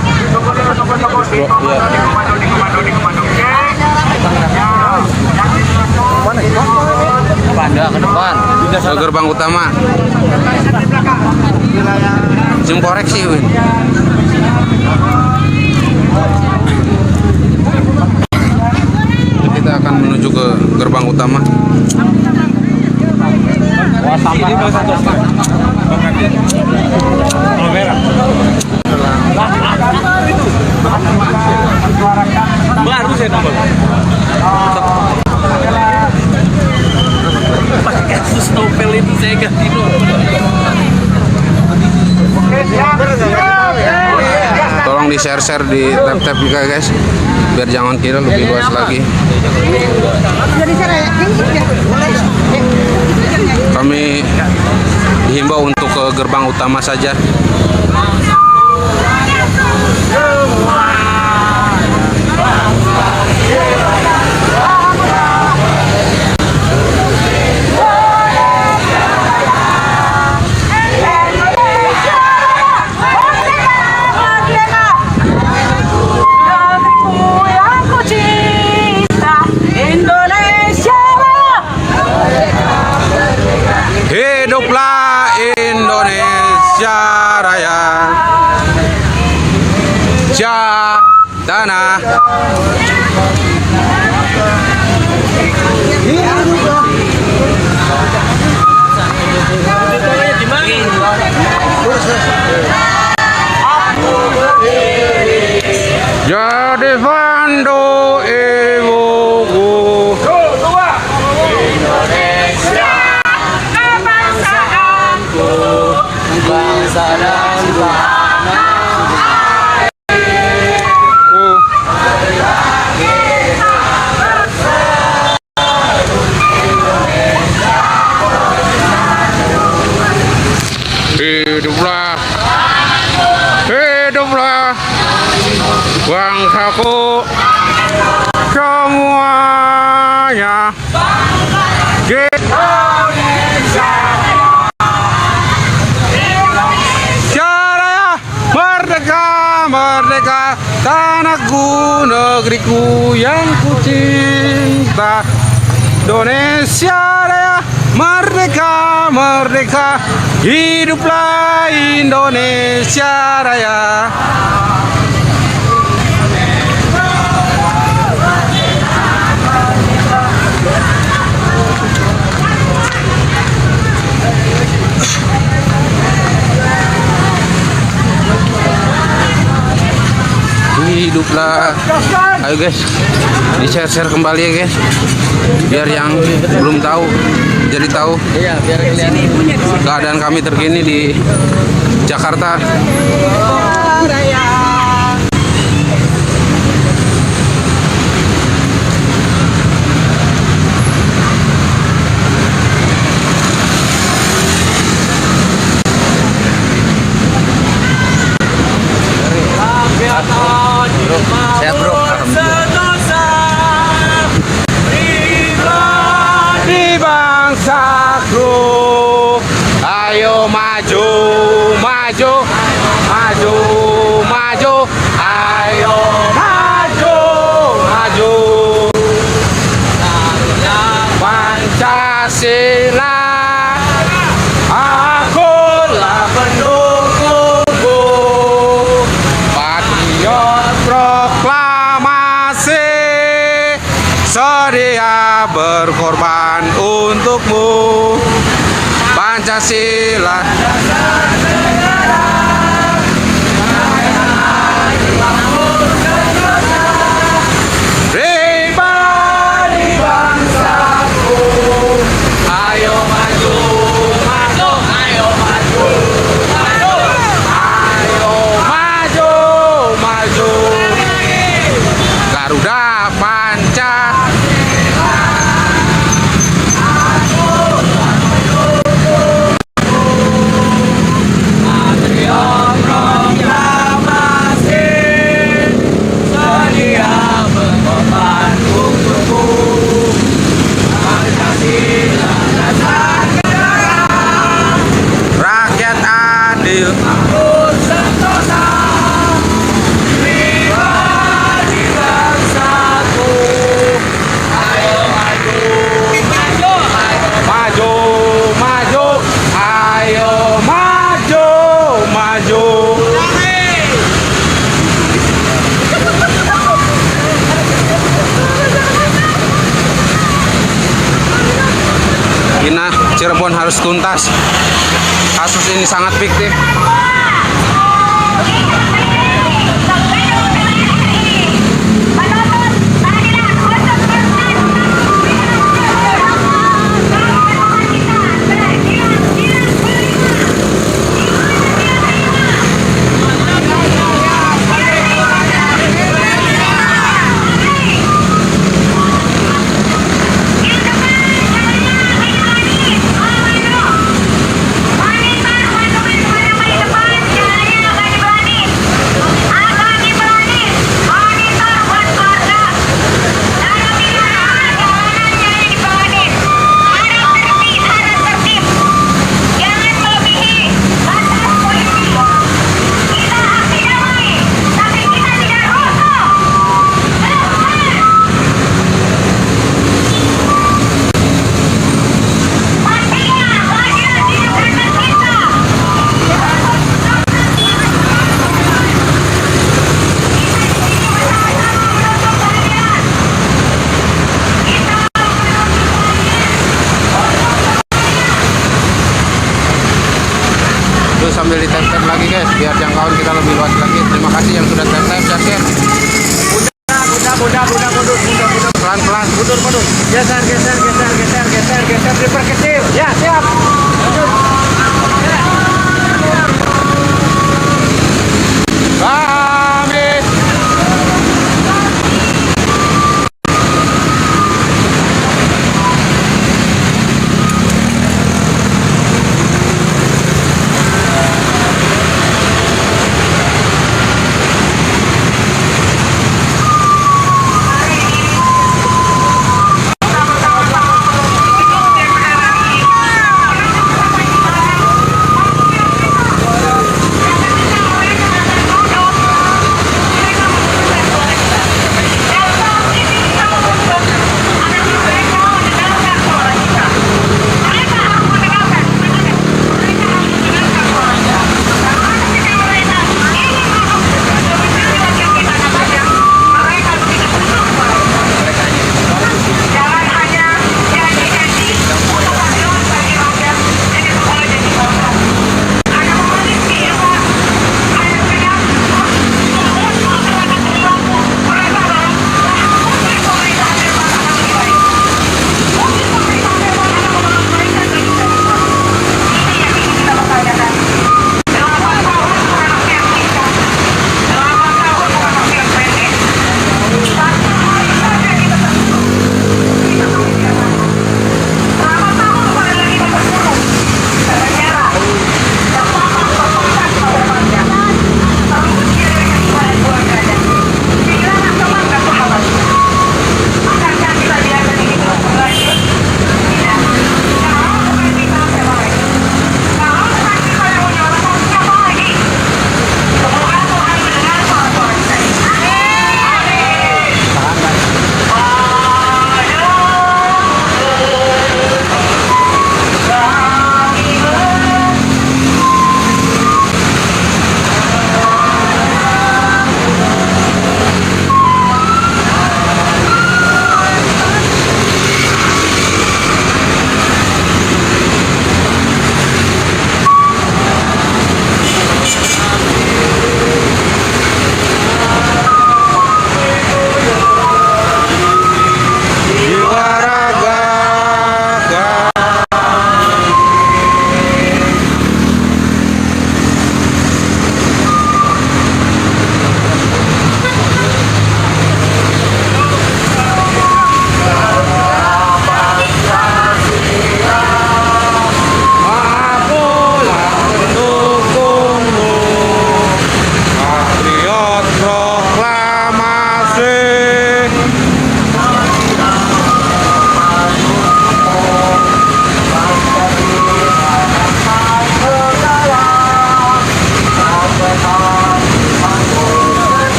Ke depan. Ke gerbang utama. Zoom koreksi Win. Kita akan menuju ke gerbang utama. Baru saya nambah. Pakai kasus novel itu saya ganti novel. Tolong di share di tab-tab juga guys, biar jangan kira lebih luas lagi. Kami dihimbau untuk ke gerbang utama saja. Hiduplah Indonesia Raya, tanah. Jadi Vando Ibuku Indonesia kebangsaanku, bangsa dan tanah airku. Hiduplah, hiduplah bangsaku semuanya. Indonesia merdeka, merdeka, tanahku, negeriku yang ku cinta. Indonesia Raya, merdeka, merdeka, hiduplah Indonesia Raya. Hiduplah. Ayo guys, di share kembali ya guys, biar yang belum tahu jadi tahu keadaan kami terkini di Jakarta. Sehat bro, Di bangsaku, ayo maju, maju, maju, maju, ayo maju, maju. Pancasila, akulah pendukungmu. Patriot proklamasi, sedia berkorban untukmu. Pancasila. Cirebon harus tuntas. Kasus ini sangat fiktif. Terus sambil di-tap-tap lagi guys, biar jangkauan kita lebih luas lagi. Terima kasih yang sudah tap-tap, share. Mundur. Pelan-pelan. Mundur. Geser, diperkecil. Ya, siap. Lanjut. Pamit.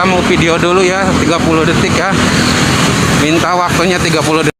mau video dulu ya, 30 detik ya. Minta waktunya 30 detik.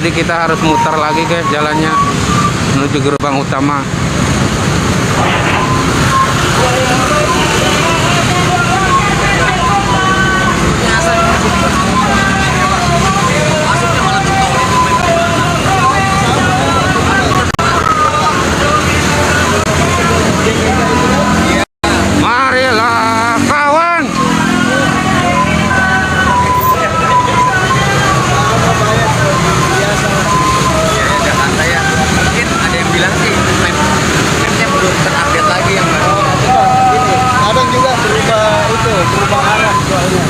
Jadi kita harus mutar lagi guys jalannya menuju gerbang utama. Marilah kawan. Mungkin ada yang bilang sih mapnya belum terupdate lagi yang baru. Kadang juga berubah arah soalnya.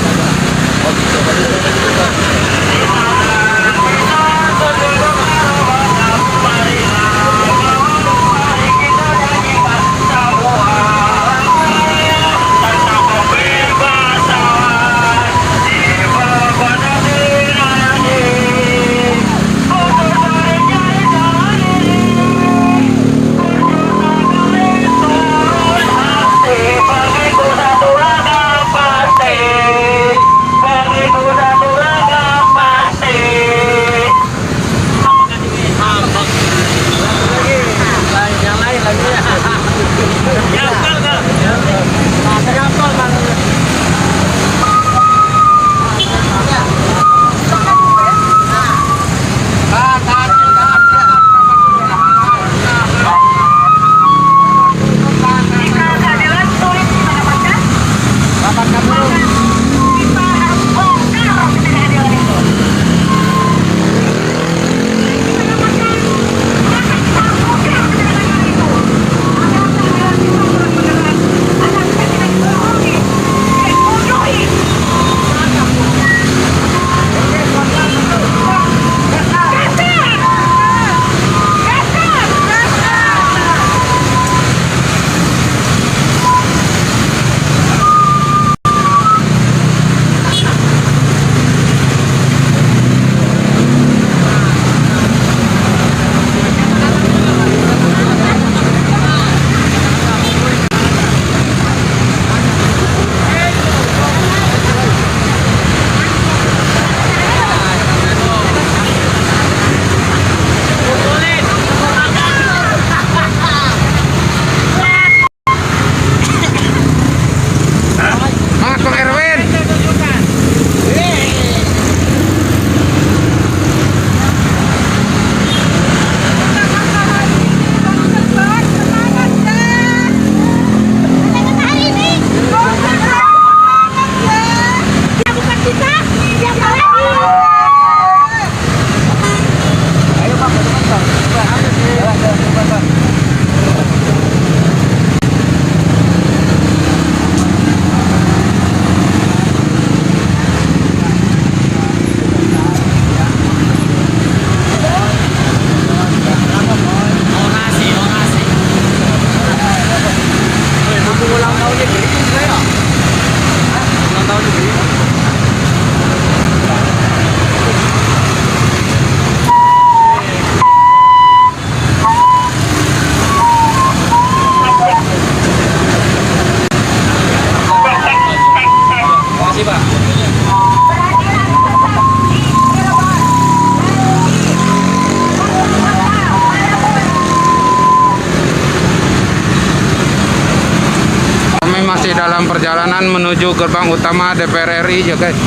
Masih dalam perjalanan menuju gerbang utama DPR RI ya guys.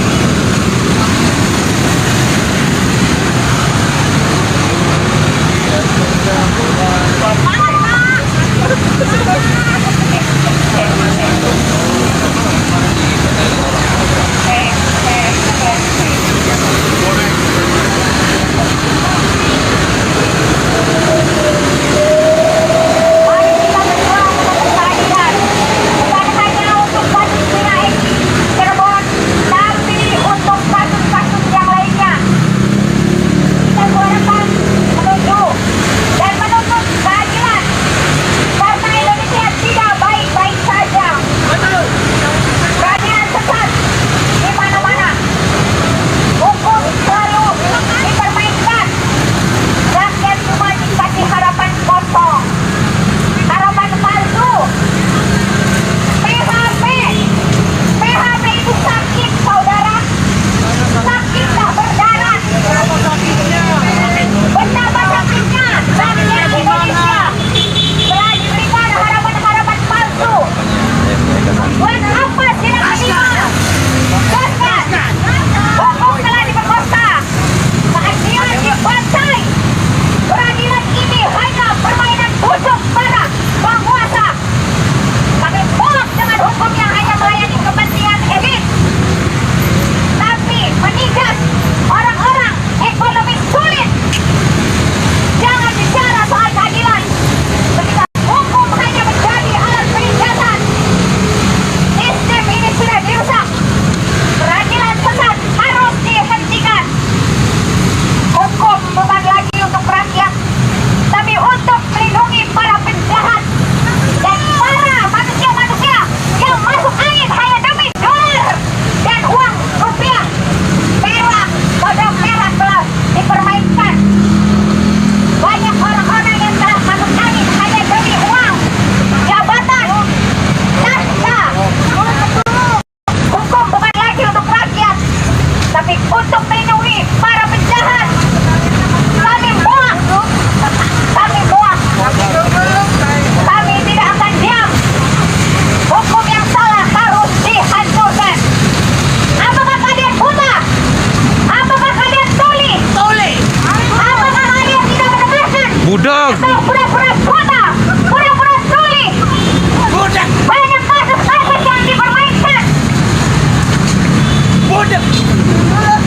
Dan menuntut keadilan karena Indonesia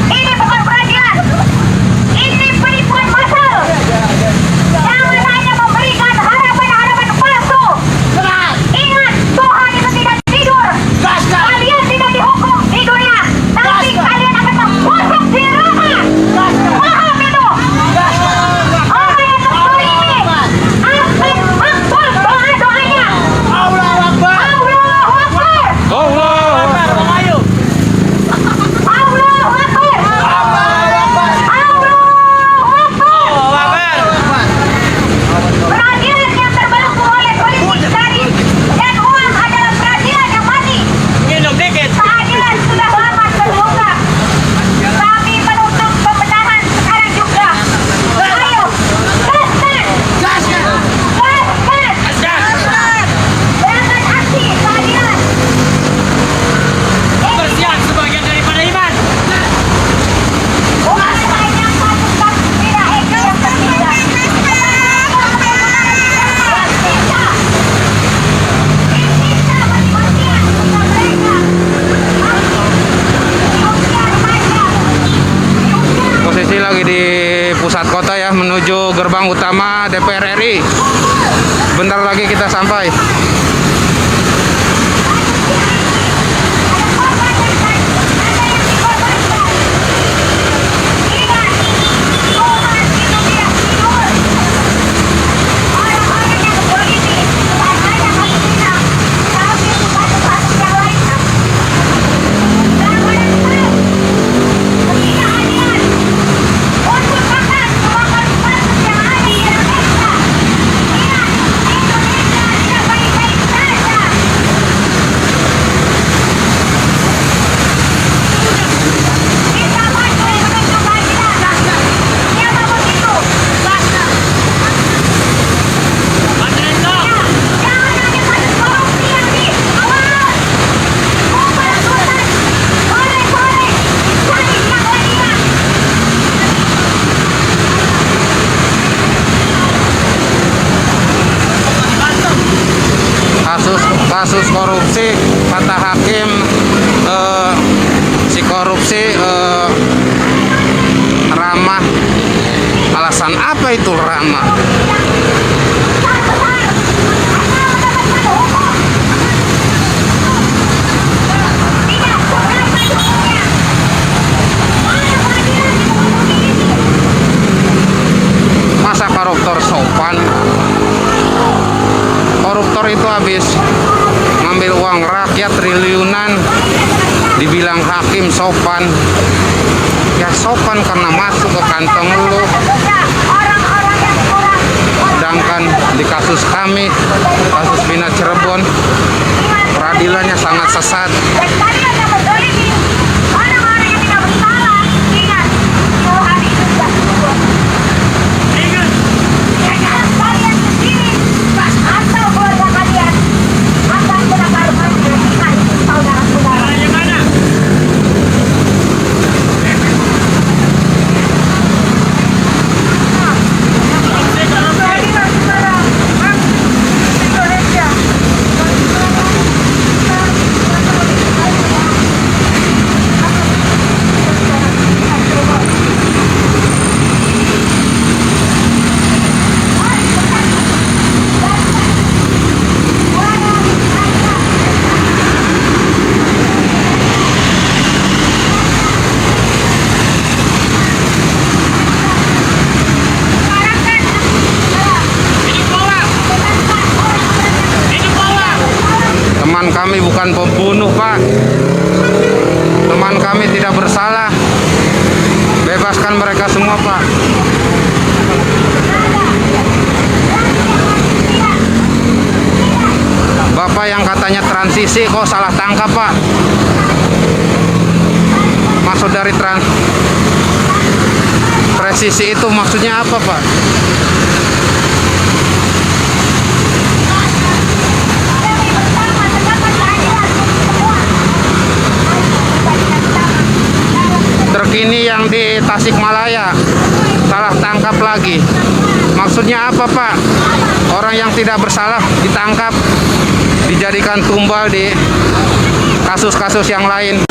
Ini bukan peradilan. Ini penipuan massal. Jangan hanya memberikan harapan-harapan palsu. Ingat, Tuhan itu tidak tidur. Kalian tidak dihukum di dunia, tapi kalian akan membusuk di neraka. Paham itu? Orang yang menzalimi akan makbul doa-doanya. Allahu Akbar. Allahu Akbar. Allah. Allahu Akbar. Allahu Akbar. Peradilan yang terbelenggu oleh politik garis dan uang adalah peradilan yang mati. Keadilan sudah lama terbuka. Kami menuntut pembenahan sekarang juga. Ayo, gaskan! Gaskan! Jangan aksi keadilan. Kebersihan sebagian daripada iman. Bukan hanya kasus-kasus tidak etis yang tertindak. Posisi lagi di pusat kota ya, menuju gerbang utama DPR RI. Bentar lagi kita sampai. Kasus korupsi, kata hakim, si korupsi ramah. Alasan apa itu ramah? Masa koruptor sopan? Koruptor itu habis ngambil uang rakyat triliunan, dibilang hakim sopan. Ya sopan karena masuk ke kantong lu. Sedangkan di kasus kami, kasus Bina Cirebon, peradilannya sangat sesat. Teman kami bukan pembunuh, Pak. Teman kami tidak bersalah. Bebaskan mereka semua, Pak. Bapak yang katanya transisi kok salah tangkap, Pak. Maksud dari presisi itu maksudnya apa, Pak? Terkini yang di Tasikmalaya salah tangkap lagi. Maksudnya apa, Pak? Orang yang tidak bersalah ditangkap, dijadikan tumbal di kasus-kasus yang lain.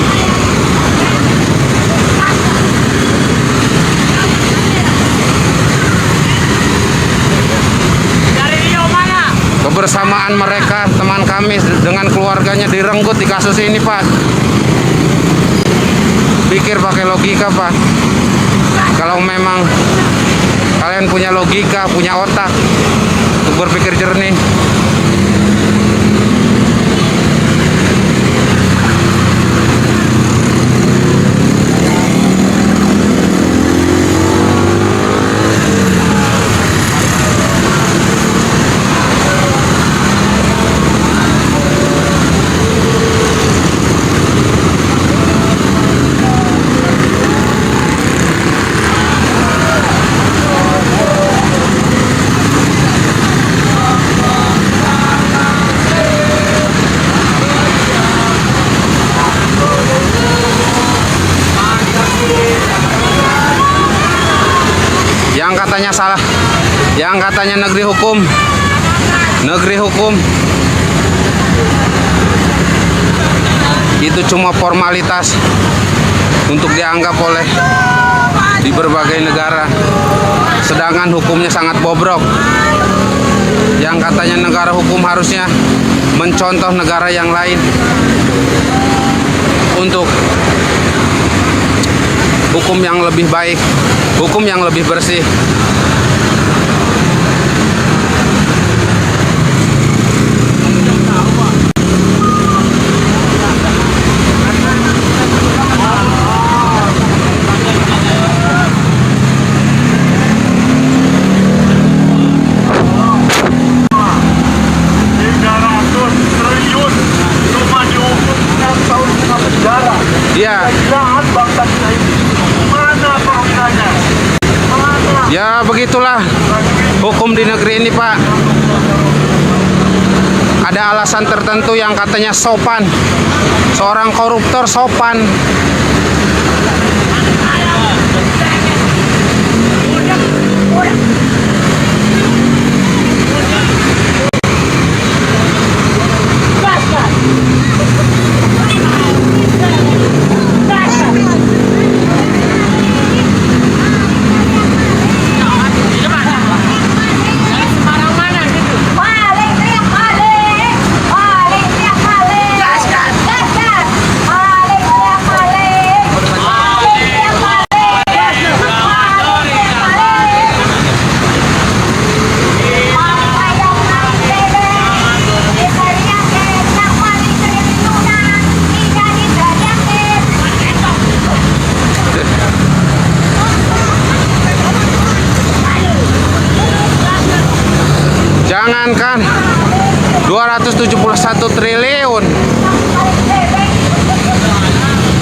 teman mereka, teman kami dengan keluarganya direnggut di kasus ini, Pak. Pikir pakai logika, Pak. Kalau memang kalian punya logika, punya otak untuk berpikir jernih. Yang katanya salah, yang katanya negeri hukum, itu cuma formalitas untuk dianggap oleh di berbagai negara, sedangkan hukumnya sangat bobrok. Yang katanya negara hukum harusnya mencontoh negara yang lain untuk hukum yang lebih baik, hukum yang lebih bersih. Iya. Ya begitulah hukum di negeri ini, Pak. Ada alasan tertentu yang katanya sopan. Seorang koruptor sopan. Jangankan 271 triliun,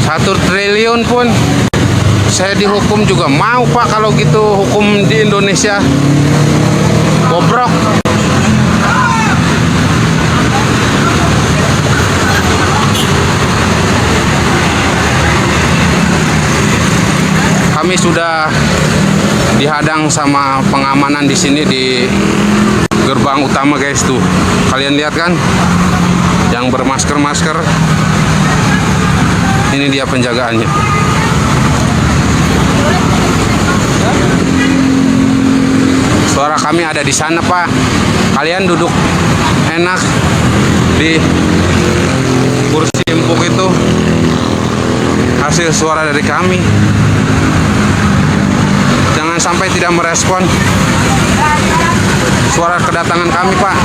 1 triliun pun saya dihukum juga mau, Pak. Kalau gitu hukum di Indonesia bobrok. Kami sudah dihadang sama pengamanan di sini di gerbang utama, guys, tuh. Kalian lihat kan? Yang bermasker-masker. Ini dia penjagaannya. Suara kami ada di sana, Pak. Kalian duduk enak di kursi empuk itu. Hasil suara dari kami. Jangan sampai tidak merespon suara kedatangan kami, Pak.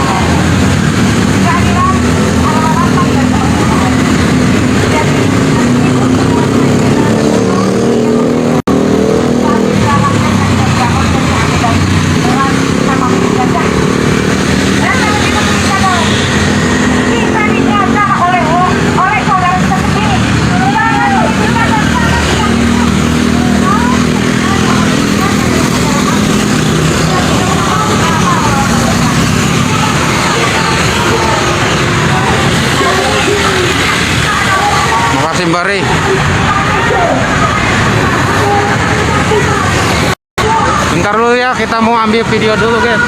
Simbari. Bentar dulu ya, kita mau ambil video dulu, guys.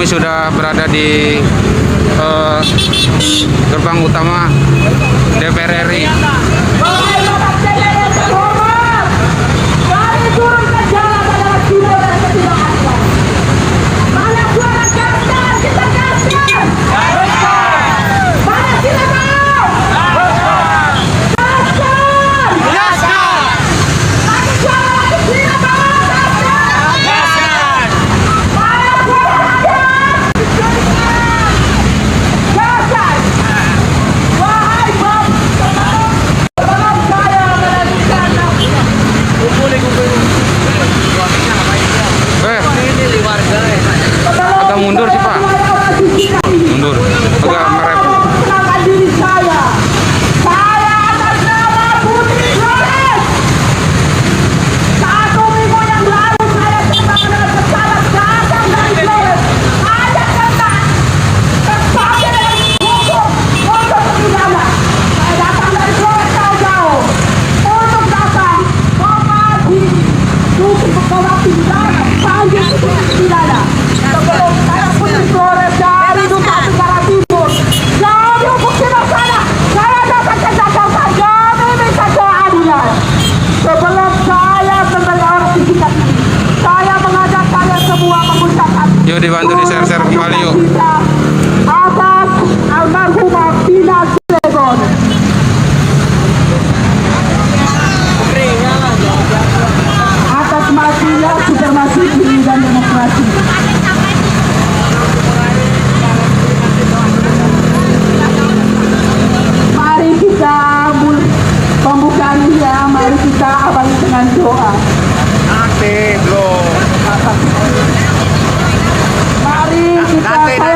kami sudah berada di gerbang utama DPR RI. Agak mundur sih Pak. Mundur. Agak merepot. Yuk dibantu di share-share kembali yuk. Atas almarhumah Vina Cirebon. Atas matinya supremasi diri dan demokrasi. Mari kita pembukaannya, mari kita awali dengan doa. Mari kita